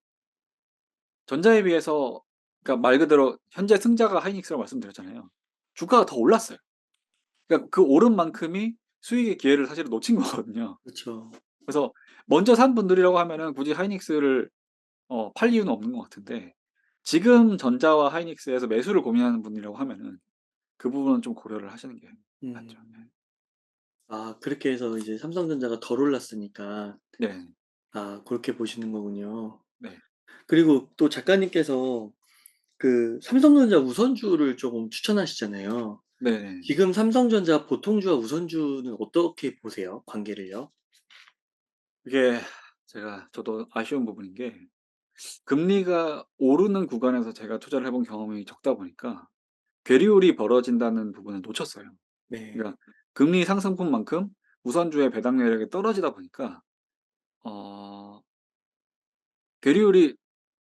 전자에 비해서 그러니까 말 그대로 현재 승자가 하이닉스라고 말씀드렸잖아요. 주가가 더 올랐어요. 그러니까 그 오른 만큼이 수익의 기회를 사실은 놓친 거거든요. 그렇죠. 그래서 먼저 산 분들이라고 하면은 굳이 하이닉스를 팔 이유는 없는 것 같은데 지금 전자와 하이닉스에서 매수를 고민하는 분이라고 하면은 그 부분은 좀 고려를 하시는 게 낫죠. 음. 아 그렇게 해서 이제 삼성전자가 덜 올랐으니까 네. 아 그렇게 보시는 거군요. 네. 그리고 또 작가님께서 그 삼성전자 우선주를 조금 추천하시잖아요. 네네. 지금 삼성전자 보통주와 우선주는 어떻게 보세요? 관계를요? 이게 저도 아쉬운 부분인 게 금리가 오르는 구간에서 제가 투자를 해본 경험이 적다 보니까 괴리율이 벌어진다는 부분을 놓쳤어요. 네. 그러니까 금리 상승분만큼 우선주의 배당 매력이 떨어지다 보니까 어 괴리율이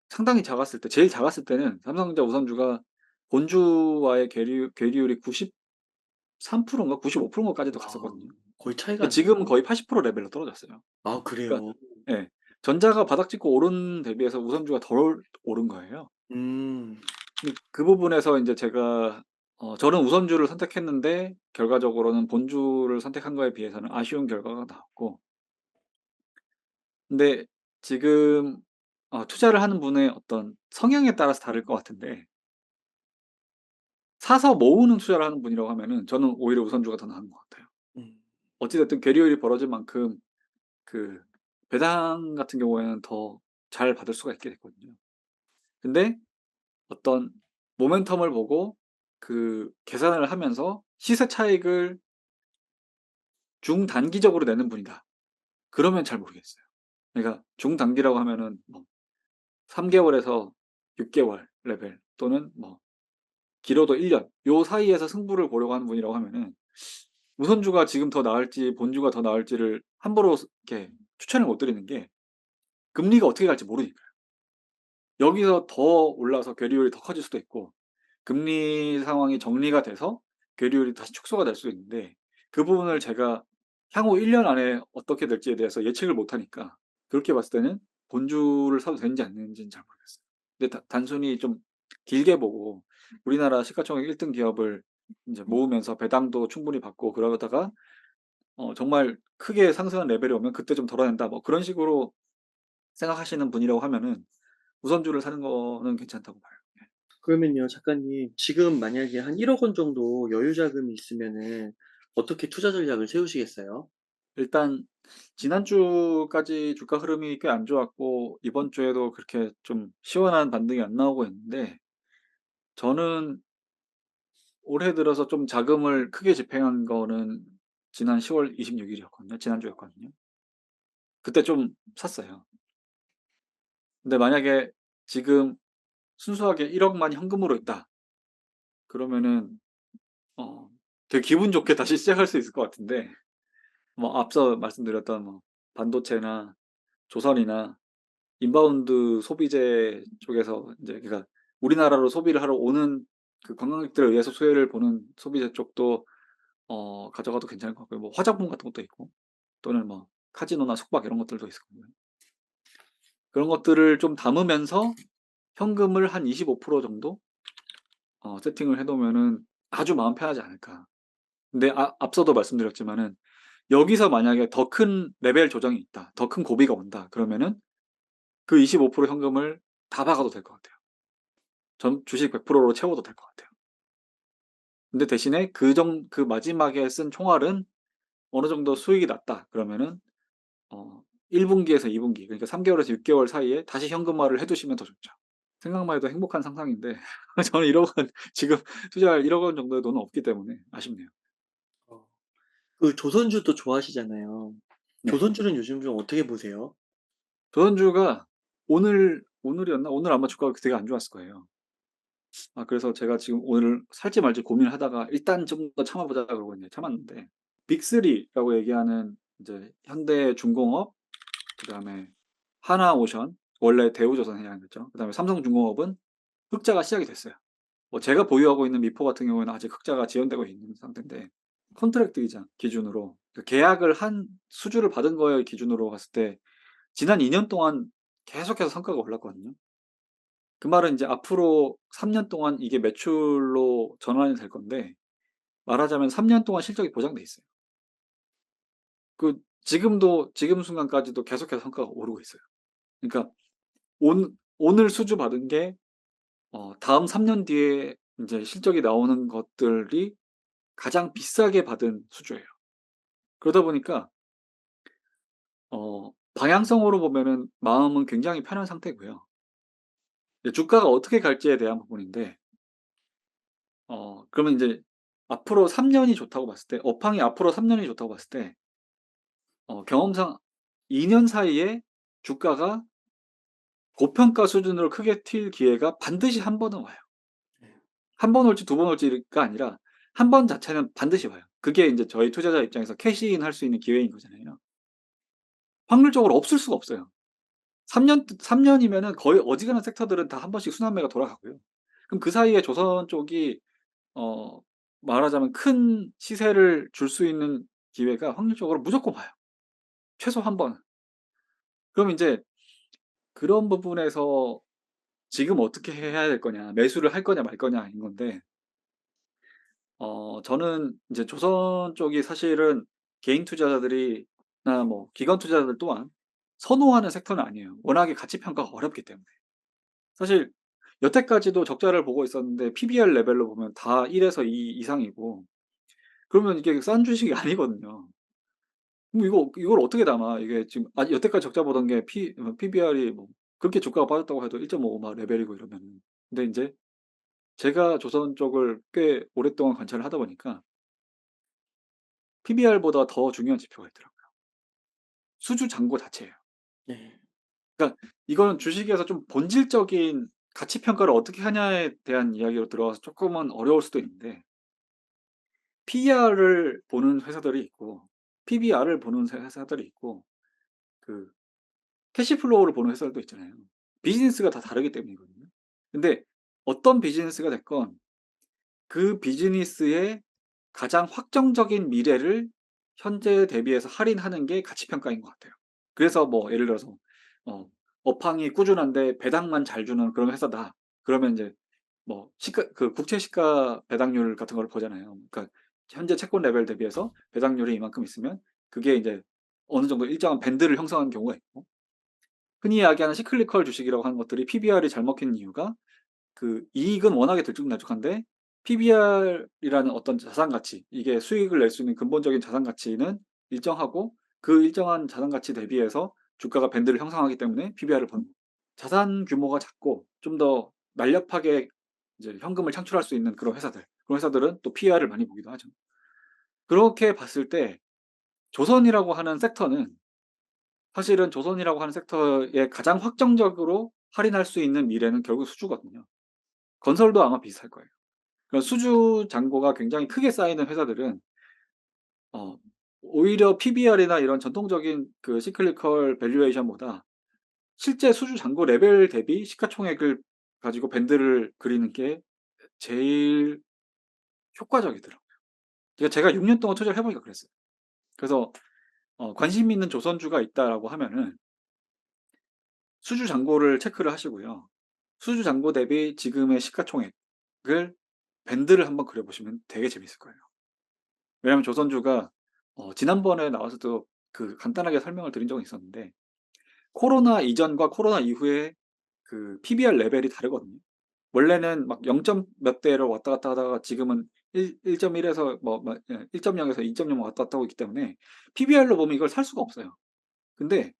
상당히 작았을 때 제일 작았을 때는 삼성전자 우선주가 본주와의 괴리율이 93% 인가 95% 인가까지도 와 갔었거든요. 거의 차이가 근데 안 지금은 나네요. 거의 80% 레벨로 떨어졌어요. 아 그러니까 그래요? 예. 전자가 바닥 찍고 오른 대비해서 우선주가 덜 오른 거예요. 음. 근데 그 부분에서 인제 제가 저는 우선주를 선택했는데 결과적으로는 본주를 선택한 거에 비해서는 아쉬운 결과가 나왔고 근데 지금 투자를 하는 분의 어떤 성향에 따라서 다를 것 같은데 사서 모으는 투자를 하는 분이라고 하면은 저는 오히려 우선주가 더 나은 것 같아요. 음. 어찌 됐든 괴리율이 벌어진 만큼 그 배당 같은 경우에는 더 잘 받을 수가 있게 됐거든요. 근데 어떤 모멘텀을 보고 그 계산을 하면서 시세 차익을 중단기적으로 내는 분이다. 그러면 잘 모르겠어요. 그러니까 중단기라고 하면은 뭐 3 개월에서 6 개월 레벨 또는 뭐 길어도 1 년 요 사이에서 승부를 보려고 하는 분이라고 하면은 우선주가 지금 더 나을지 본주가 더 나을지를 함부로 이렇게 추천을 못 드리는 게 금리가 어떻게 갈지 모르니까요. 여기서 더 올라서 괴리율이 더 커질 수도 있고 금리 상황이 정리가 돼서 괴리율이 다시 축소가 될 수도 있는데 그 부분을 제가 향후 1년 안에 어떻게 될지에 대해서 예측을 못 하니까 그렇게 봤을 때는 본주를 사도 되는지 안 되는지는 잘 모르겠어요. 근데 단순히 좀 길게 보고 우리나라 시가총액 1등 기업을 인제 모으면서 배당도 충분히 받고 그러다가 정말 크게 상승한 레벨이 오면 '그때 좀 덜어낸다.' 뭐 그런 식으로 생각하시는 분이라고 하면은 우선주를 사는 거는 괜찮다고 봐요. 예. 그러면요 작가님 지금 만약에 한 1억 원 정도 여유 자금이 있으면은 어떻게 투자 전략을 세우시겠어요? 일단 지난주까지 주가 흐름이 꽤 안 좋았고 이번 주에도 그렇게 좀 시원한 반등이 안 나오고 있는데 저는 올해 들어서 좀 자금을 크게 집행한 거는 지난 10월 26 일이었거든요. 지난주였거든요. 그때 좀 샀어요. 근데 만약에 지금 순수하게 1억만 현금으로 있다 그러면은 어 되게 기분 좋게 다시 시작할 수 있을 것 같은데 뭐 앞서 말씀드렸던 뭐 반도체나 조선이나 인바운드 소비재 쪽에서 인제 그러니까 우리나라로 소비를 하러 오는 그 관광객들에 의해서 수혜를 보는 소비재 쪽도 가져가도 괜찮을 것 같고요. 뭐 화장품 같은 것도 있고 또는 뭐 카지노나 숙박 이런 것들도 있을 거고요. 그런 것들을 좀 담으면서 현금을 한 25% 정도 세팅을 해 놓으면은 아주 마음 편하지 않을까. 근데 앞서도 말씀드렸지만은 여기서 만약에 더 큰 레벨 조정이 있다. 더 큰 고비가 온다. 그러면은 그 25% 현금을 다 박아도 될 것 같아요. 전 주식 100%로 채워도 될 것 같아요. 근데 대신에 그 마지막에 쓴 총알은 어느 정도 수익이 났다 그러면은 1 분기에서 2 분기 그러니까 3 개월에서 6 개월 사이에 다시 현금화를 해 두시면 더 좋죠. 생각만 해도 행복한 상상인데 저는 1억 원 지금 투자할 1억 원 정도의 돈은 없기 때문에 아쉽네요. 어. 그 조선주도 좋아하시잖아요. 네. 조선주는 요즘 좀 어떻게 보세요? 조선주가 오늘이었나? 오늘 아마 주가가 되게 안 좋았을 거예요. 그래서 제가 지금 오늘 살지 말지 고민을 하다가 '일단 좀 더 참아 보자.' 그러고 인제 참았는데 빅3라고 얘기하는 이제 현대중공업 그다음에 하나오션 원래 대우조선해양이었죠. 그다음에 삼성중공업은 흑자가 시작이 됐어요. 뭐 제가 보유하고 있는 미포 같은 경우에는 아직 흑자가 지연되고 있는 상태인데 컨트랙트 기장 기준으로 그 계약을 한 수주를 받은 거에 기준으로 봤을 때 지난 2년 동안 계속해서 성과가 올랐거든요. 그 말은 인제 앞으로 3년 동안 이게 매출로 전환이 될 건데 말하자면 3년 동안 실적이 보장돼 있어요. 지금도 지금 순간까지도 계속해서 성과가 오르고 있어요. 그러니까 오늘 수주 받은 게 다음 3년 뒤에 인제 실적이 나오는 것들이 가장 비싸게 받은 수주예요. 그러다 보니까 방향성으로 보면은 마음은 굉장히 편한 상태고요. 이제 주가가 어떻게 갈지에 대한 부분인데 그러면 인제 앞으로 3 년이 좋다고 봤을 때 업황이 앞으로 3 년이 좋다고 봤을 때 경험상 2년 사이에 주가가 고평가 수준으로 크게 튈 기회가 반드시 한 번은 와요. 네. 한 번 올지 두 번 올지가 아니라 한 번 자체는 반드시 와요. 그게 인제 저희 투자자 입장에서 캐시인 할 수 있는 기회인 거잖아요. 확률적으로 없을 수가 없어요. 3 년이면은 거의 어지간한 섹터들은 다 한 번씩 순환매가 돌아가고요. 그럼 그 사이에 조선 쪽이 어 말하자면 큰 시세를 줄 수 있는 기회가 확률적으로 무조건 와요, 최소 한 번은. 그럼 인제 그런 부분에서 지금 어떻게 해야 될 거냐, 매수를 할 거냐 말 거냐인 건데 저는 인제 조선 쪽이 사실은 개인 투자자들이나 뭐 기관 투자자들 또한 선호하는 섹터는 아니에요. 워낙에 가치 평가가 어렵기 때문에. 사실 여태까지도 적자를 보고 있었는데 PBR 레벨로 보면 다 1 에서 2 이상이고 그러면 이게 싼 주식이 아니거든요. 그럼 이걸 어떻게 담아. 이게 지금 여태까지 적자 보던 게 PBR이 뭐 그렇게 주가가 빠졌다고 해도 1.55 막 레벨이고 이러면은. 근데 인제 제가 조선 쪽을 꽤 오랫동안 관찰을 하다 보니까 PBR보다 더 중요한 지표가 있더라고요. 수주 잔고 자체예요. 네. 그러니까 이거는 주식에서 좀 본질적인 가치 평가를 어떻게 하냐에 대한 이야기로 들어가서 쪼끔은 어려울 수도 있는데 PER을 보는 회사들이 있고 PBR을 보는 회사들이 있고 그 캐시 플로우를 보는 회사들도 있잖아요. 비즈니스가 다 다르기 때문이거든요. 근데 어떤 비즈니스가 됐건 그 비즈니스의 가장 확정적인 미래를 현재 대비해서 할인하는 게 가치 평가인 것 같아요. 그래서 뭐 예를 들어서 어 업황이 꾸준한데 배당만 잘 주는 그런 회사다. 그러면 인제 뭐 시가 그 국채 시가 배당률 같은 걸 보잖아요. 그러니까 현재 채권 레벨 대비해서 배당률이 이만큼 있으면 그게 인제 어느 정도 일정한 밴드를 형성하는 경우가 있고 흔히 이야기하는 시클리컬 주식이라고 하는 것들이 PBR이 잘 먹히는 이유가 그 이익은 워낙에 들쭉날쭉한데 PBR이라는 어떤 자산 가치 이게 수익을 낼 수 있는 근본적인 자산 가치는 일정하고 그 일정한 자산 가치 대비해서 주가가 밴드를 형성하기 때문에 PBR을 본 자산 규모가 작고 좀 더 날렵하게 이제 현금을 창출할 수 있는 그런 회사들은 또 PER을 많이 보기도 하죠. 그렇게 봤을 때 조선이라고 하는 섹터는 사실은 조선이라고 하는 섹터에 가장 확정적으로 할인할 수 있는 미래는 결국 수주거든요. 건설도 아마 비슷할 거예요. 그런 수주 잔고가 굉장히 크게 쌓이는 회사들은 어 오히려 PBR이나 이런 전통적인 그 시클리컬 밸류에이션보다 실제 수주 잔고 레벨 대비 시가총액을 가지고 밴드를 그리는 게 제일 효과적이더라고요. 제가 6년 동안 투자를 해 보니까 그랬어요. 그래서 관심 있는 조선주가 있다라고 하면은 수주 잔고를 체크를 하시고요. 수주 잔고 대비 지금의 시가총액을 밴드를 한번 그려 보시면 되게 재밌을 거예요. 왜냐하면 조선주가 지난번에 나와서도 그 간단하게 설명을 드린 적은 있었는데 코로나 이전과 코로나 이후에 그 PBR 레벨이 다르거든요. 원래는 막 0. 몇 대를 왔다 갔다 하다가 지금은 1.1 에서 뭐 예 1.0 에서 2.0 왔다 갔다 하고 있기 때문에 PBR로 보면 이걸 살 수가 없어요. 근데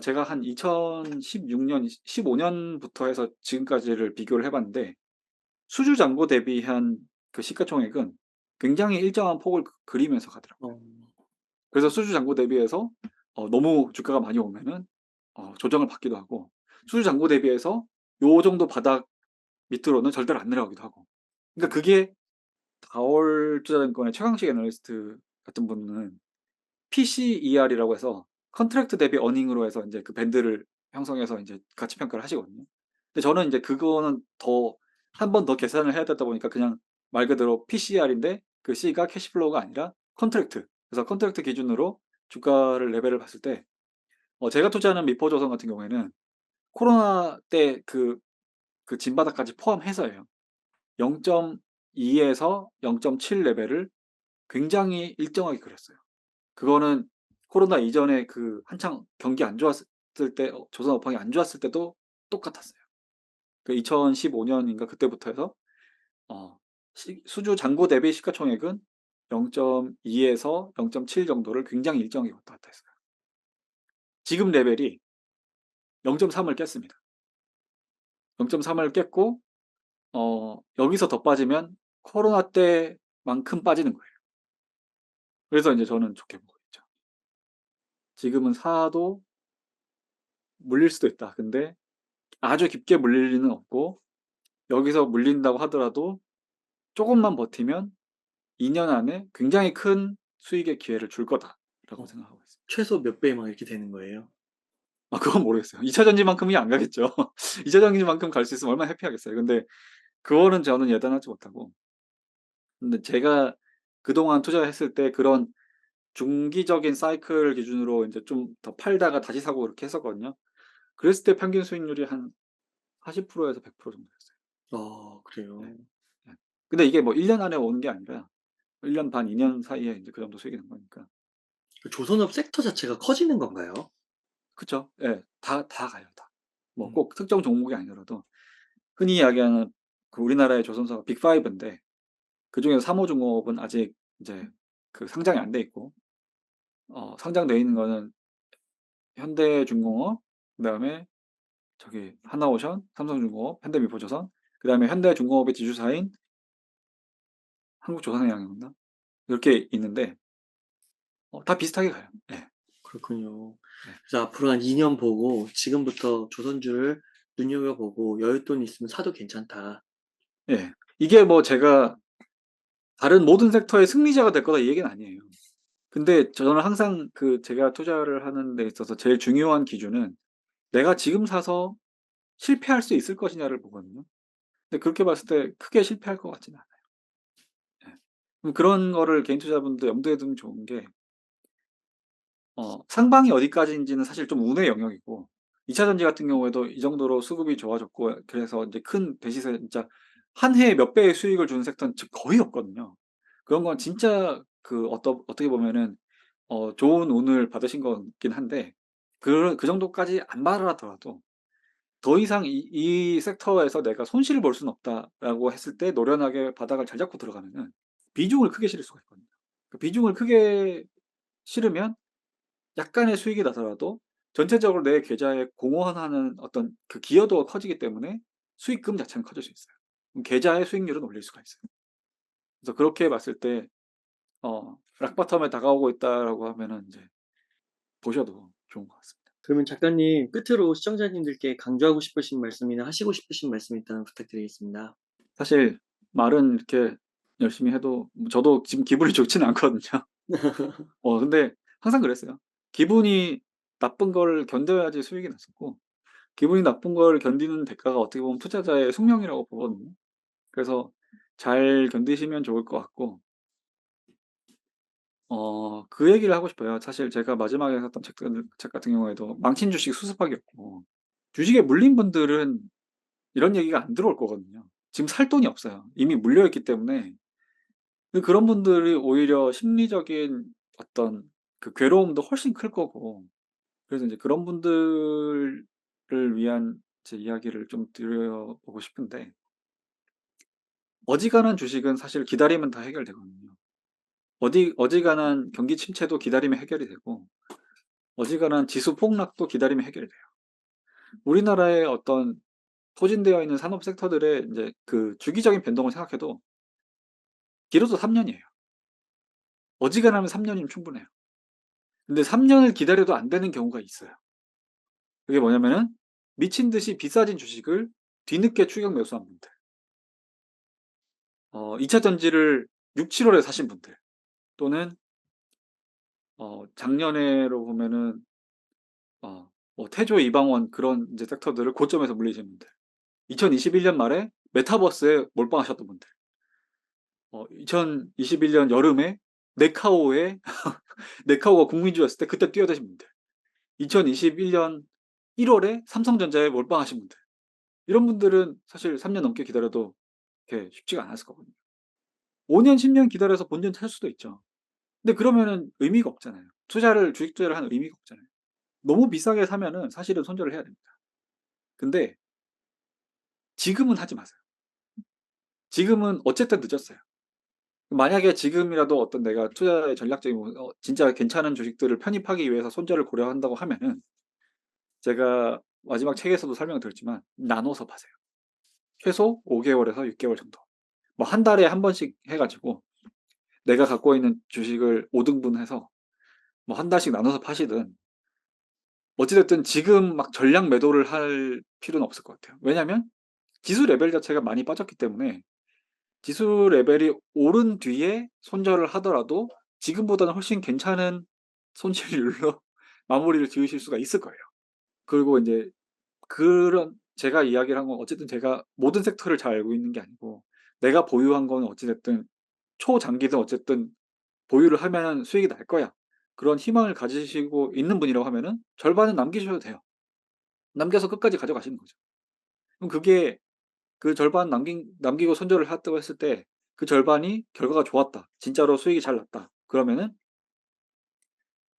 제가 한 2016년 15 년부터 해서 지금까지를 비교를 해 봤는데 수주 잔고 대비한 그 시가총액은 굉장히 일정한 폭을 그리면서 가더라고요. 어. 그래서 수주 잔고 대비해서 너무 주가가 많이 오면은 조정을 받기도 하고 수주 잔고 대비해서 요 정도 바닥 밑으로는 절대로 안 내려가기도 하고. 그러니까 그게 다올투자증권의 최강식 애널리스트 같은 분은 PCER이라고 해서 컨트랙트 대비 어닝으로 해서 인제 그 밴드를 형성해서 인제 가치 평가를 하시거든요. 근데 저는 인제 그거는 더 한 번 더 계산을 해야 되다 보니까 그냥 말 그대로 PCER인데 그 C가 캐시 플로우가 아니라 컨트랙트. 그래서 컨트랙트 기준으로 주가를 레벨을 봤을 때 제가 투자하는 미포조선 같은 경우에는 코로나 때 그 진바닥까지 포함해서예요. 0.2 에서 0.7 레벨을 굉장히 일정하게 그렸어요. 그거는 코로나 이전에 그 한창 경기 안 좋았을 때 조선 업황이 안 좋았을 때도 똑같았어요. 그 2015 년인가 그때부터 해서 어 시 수주 잔고 대비 시가총액은 0.2 에서 0.7 정도를 굉장히 일정하게 왔다 갔다 했어요. 지금 레벨이 0.3을 깼습니다. 0.3을 깼고 여기서 더 빠지면 코로나 때만큼 빠지는 거예요. 그래서 인제 저는 좋게 보고 있죠. 지금은 사도 물릴 수도 있다. 근데 아주 깊게 물릴 리는 없고 여기서 물린다고 하더라도 쪼금만 버티면 2년 안에 굉장히 큰 수익의 기회를 줄 거다라고 어. 생각하고 있습니다. 최소 몇 배 막 이렇게 되는 거예요? 그건 모르겠어요. 2차 전지만큼이 안 가겠죠. 2차 전지만큼 갈 수 있으면 얼마나 해피하겠어요. 근데 그거는 저는 예단하지 못하고 근데 제가 그동안 투자했을 때 그런 중기적인 사이클 기준으로 인제 좀 더 팔다가 다시 사고 그렇게 했었거든요. 그랬을 때 평균 수익률이 한 40% 에서 100% 정도였어요. 아 네. 그래요? 네. 근데 이게 뭐 1년 안에 오는 게 아니라 1년 반, 2년 사이에 인제 그 정도 수익이 난 거니까. 그 조선업 섹터 자체가 커지는 건가요? 그쵸. 예. 다 가요 다. 뭐 음. 꼭 특정 종목이 아니더라도 흔히 이야기하는 그 우리나라의 조선사가 빅5 인데 그중에서 삼호중공업은 아직 이제 그 상장이 안 돼 있고 상장돼 있는 거는 현대중공업 그다음에 저기 하나오션, 삼성중공업, 현대미포조선 그다음에 현대중공업의 지주사인 한국조선해양이었나? 이렇게 있는데 다 비슷하게 가요. 예. 그렇군요. 네. 그래서 앞으로 한 2년 보고 지금부터 조선주를 눈여겨보고 여윳돈 있으면 사도 괜찮다. 예. 이게 뭐 제가 다른 모든 섹터의 승리자가 될 거다 이 얘기는 아니에요. 근데 저는 항상 제가 투자를 하는 데 있어서 제일 중요한 기준은 내가 지금 사서 실패할 수 있을 것이냐를 보거든요. 근데 그렇게 봤을 때 크게 실패할 것 같지는 않아요. 예. 그런 거를 개인 투자자분도 염두에 두면 좋은 게 상방이 어디까지인지는 사실 좀 운의 영역이고 2차 전지 같은 경우에도 이 정도로 수급이 좋아졌고 그래서 인제 큰 대시세 진짜 한 해에 몇 배의 수익을 주는 섹터는 거의 없거든요. 그런 건 진짜 어떻게 보면은 좋은 운을 받으신 거긴 한데 그 정도까지 안 말하더라도 더 이상 이 섹터에서 '내가 손실을 볼 수는 없다.'라고 했을 때 노련하게 바닥을 잘 잡고 들어가면은 비중을 크게 실을 수가 있거든요. 그 비중을 크게 실으면 약간의 수익이 나더라도 전체적으로 내 계좌에 공헌하는 어떤 그 기여도가 커지기 때문에 수익금 자체는 커질 수 있어요. 그럼 계좌의 수익률은 올릴 수가 있어요. 그래서 그렇게 봤을 때 '락바텀에 다가오고 있다.'라고 하면은 인제 보셔도 좋은 것 같습니다. 그러면 작가님 끝으로 시청자님들께 강조하고 싶으신 말씀이나 하시고 싶으신 말씀이 있다면 부탁드리겠습니다. 사실 말은 이렇게 열심히 해도 저도 지금 기분이 좋지는 않거든요. 근데 항상 그랬어요. 기분이 나쁜 걸 견뎌야지 수익이 났었고 기분이 나쁜 걸 견디는 대가가 어떻게 보면 투자자의 숙명이라고 보거든요. 그래서 잘 견디시면 좋을 것 같고 그 얘기를 하고 싶어요. 사실 제가 마지막에 썼던 책 같은 경우에도 망친 주식 수습하기였고 주식에 물린 분들은 이런 얘기가 안 들어올 거거든요. 지금 살 돈이 없어요. 이미 물려 있기 때문에 그런 분들이 오히려 심리적인 어떤 그 괴로움도 훨씬 클 거고 그래서 인제 그런 분들을 위한 제 이야기를 좀 드려 보고 싶은데 어지간한 주식은 사실 기다리면 다 해결되거든요. 어지간한 경기 침체도 기다리면 해결이 되고 어지간한 지수 폭락도 기다리면 해결이 돼요. 우리나라의 어떤 포진되어 있는 산업 섹터들의 인제 그 주기적인 변동을 생각해도 길어도 3 년이에요. 어지간하면 3 년이면 충분해요. 근데 3 년을 기다려도 안 되는 경우가 있어요. 그게 뭐냐면은 미친 듯이 비싸진 주식을 뒤늦게 추격 매수한 분들. 2차 전지를 6-7 월에 사신 분들 또는 작년에로 보면은 뭐 태조, 이방원 그런 인제 섹터들을 고점에서 물리신 분들. 2021년 말에 메타버스에 몰빵하셨던 분들. 2021년 여름에 네카오에 네카오가 국민주였을 때 그때 뛰어드신 분들. 2021년 1 월에 삼성전자에 몰빵하신 분들. 이런 분들은 사실 3년 넘게 기다려도 이렇게 쉽지가 않았을 거거든요. 5 년, 10년 기다려서 본전 찾을 수도 있죠. 근데 그러면은 의미가 없잖아요. 주식 투자를 하는 의미가 없잖아요. 너무 비싸게 사면은 사실은 손절을 해야 됩니다. 근데 지금은 하지 마세요. 지금은 어쨌든 늦었어요. 만약에 지금이라도 어떤 내가 투자의 전략적인 진짜 괜찮은 주식들을 편입하기 위해서 손절을 고려한다고 하면은 제가 마지막 책에서도 설명을 드렸지만 나눠서 파세요. 최소 5 개월에서 6 개월 정도. 뭐 한 달에 한 번씩 해 가지고 내가 갖고 있는 주식을 5 등분해서 뭐 한 달씩 나눠서 파시든 어찌 됐든 지금 막 전량 매도를 할 필요는 없을 것 같아요. 왜냐하면 지수 레벨 자체가 많이 빠졌기 때문에 지수 레벨이 오른 뒤에 손절을 하더라도 지금보다는 훨씬 괜찮은 손실률로 마무리를 지으실 수가 있을 거예요. 그리고 인제 그런 제가 이야기를 한 건 어쨌든 제가 모든 섹터를 잘 알고 있는 게 아니고 내가 보유한 거는 어찌 됐든 초장기든 어쨌든 '보유를 하면은 수익이 날 거야.' 그런 희망을 가지시고 있는 분이라고 하면은 절반은 남기셔도 돼요. 남겨서 끝까지 가져가시는 거죠. 그럼 그게 그 절반 남기고 손절을 했다고 했을 때 그 절반이 결과가 좋았다. 진짜로 수익이 잘 났다. 그러면은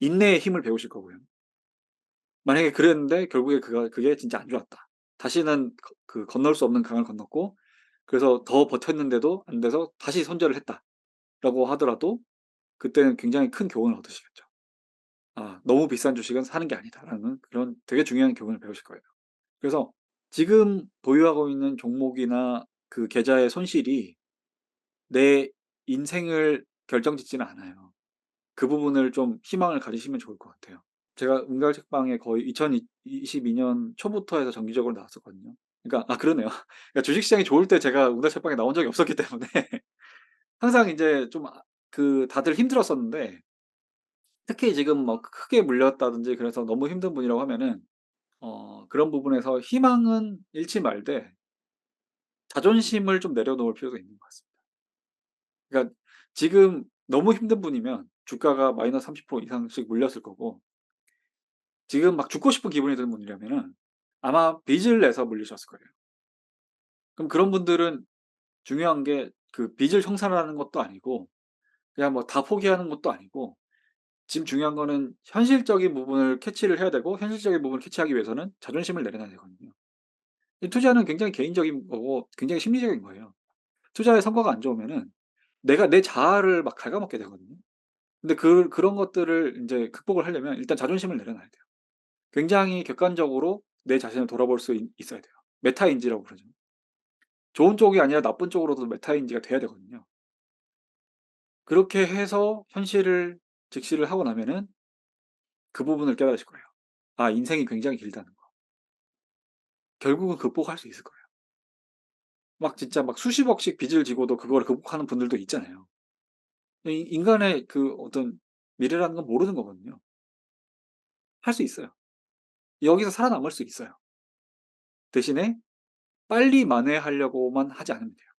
인내의 힘을 배우실 거고요. 만약에 그랬는데 결국에 그게 진짜 안 좋았다. 다시는 건널 수 없는 강을 건넜고 그래서 더 버텼는데도 안 돼서 다시 손절을 했다라고 하더라도 그때는 굉장히 큰 교훈을 얻으시겠죠. '아 너무 비싼 주식은 사는 게 아니다.'라는 그런 되게 중요한 교훈을 배우실 거예요. 그래서 지금 보유하고 있는 종목이나 그 계좌의 손실이 내 인생을 결정짓지는 않아요. 그 부분을 좀 희망을 가지시면 좋을 것 같아요. 제가 은갈 책방에 거의 2022년 초부터 해서 정기적으로 나왔었거든요. 그러니까 그러네요. 그러니까 주식시장이 좋을 때 제가 은갈 책방에 나온 적이 없었기 때문에 항상 인제 좀 다들 힘들었었는데, 특히 지금 뭐 크게 물렸다든지 그래서 너무 힘든 분이라고 하면은 그런 부분에서 희망은 잃지 말되 자존심을 좀 내려놓을 필요가 있는 것 같습니다. 그러니까 지금 너무 힘든 분이면 주가가 마이너스 30% 이상씩 물렸을 거고, 지금 막 죽고 싶은 기분이 드는 분이라면은 아마 빚을 내서 물리셨을 거예요. 그럼 그런 분들은 중요한 게 그 빚을 청산하는 것도 아니고 그냥 뭐 다 포기하는 것도 아니고, 지금 중요한 거는 현실적인 부분을 캐치를 해야 되고, 현실적인 부분을 캐치하기 위해서는 자존심을 내려놔야 되거든요. 이 투자는 굉장히 개인적인 거고 굉장히 심리적인 거예요. 투자의 성과가 안 좋으면은 내가 내 자아를 막 갉아먹게 되거든요. 근데 그런 것들을 인제 극복을 하려면 일단 자존심을 내려놔야 돼요. 굉장히 객관적으로 내 자신을 돌아볼 수 있어야 돼요. 메타인지라고 그러죠. 좋은 쪽이 아니라 나쁜 쪽으로도 메타인지가 돼야 되거든요. 그렇게 해서 현실을 직시를 하고 나면은 그 부분을 깨달으실 거예요. 아, 인생이 굉장히 길다는 거. 결국은 극복할 수 있을 거예요. 막 진짜 막 수십억씩 빚을 지고도 그거를 극복하는 분들도 있잖아요. 이 인간의 그 어떤 미래라는 건 모르는 거거든요. 할 수 있어요. 여기서 살아남을 수 있어요. 대신에 빨리 만회하려고만 하지 않으면 돼요.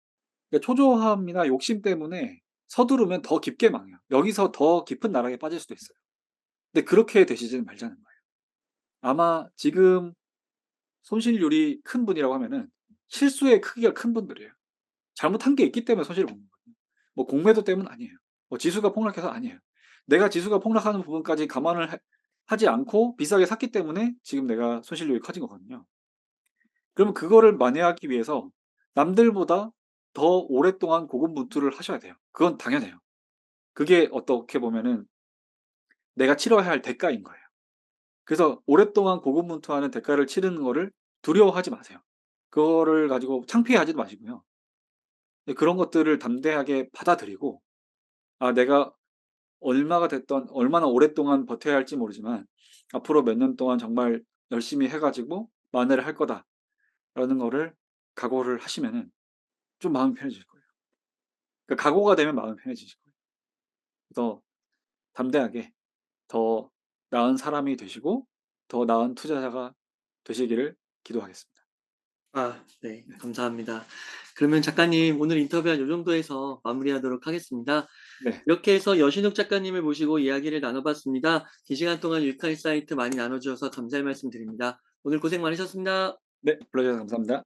그러니까 초조함이나 욕심 때문에 서두르면 더 깊게 망해요. 여기서 더 깊은 나락에 빠질 수도 있어요. 근데 그렇게 되시지는 말자는 거예요. 아마 지금 손실률이 큰 분이라고 하면은 실수의 크기가 큰 분들이에요. 잘못한 게 있기 때문에 손실을 보는 거예요. 뭐 공매도 때문 아니에요. 뭐 지수가 폭락해서 아니에요. 내가 지수가 폭락하는 부분까지 감안을 하지 않고 비싸게 샀기 때문에 지금 내가 손실률이 커진 거거든요. 그러면 그거를 만회하기 위해서 남들보다 더 오랫동안 고군분투를 하셔야 돼요. 그건 당연해요. 그게 어떻게 보면은 내가 치러야 할 대가인 거예요. 그래서 오랫동안 고군분투하는 대가를 치르는 거를 두려워하지 마세요. 그거를 가지고 창피해하지도 마시고요. 그런 것들을 담대하게 받아들이고, 내가 얼마가 됐던 얼마나 오랫동안 버텨야 할지 모르지만 앞으로 몇 년 동안 정말 열심히 해 가지고 만회를 할 거다라는 거를 각오를 하시면은 좀 마음이 편해지실 거예요. 그러니까 각오가 되면 마음이 편해지실 거예요. 그래서 담대하게 더 나은 사람이 되시고 더 나은 투자자가 되시기를 기도하겠습니다. 네. 네. 감사합니다. 그러면 작가님 오늘 인터뷰 한 요 정도에서 마무리하도록 하겠습니다. 네. 이렇게 해서 여신욱 작가님을 모시고 이야기를 나눠 봤습니다. 긴 시간 동안 유익한 인사이트 많이 나눠 주셔서 감사의 말씀 드립니다. 오늘 고생 많으셨습니다. 네. 불러 주셔서 감사합니다.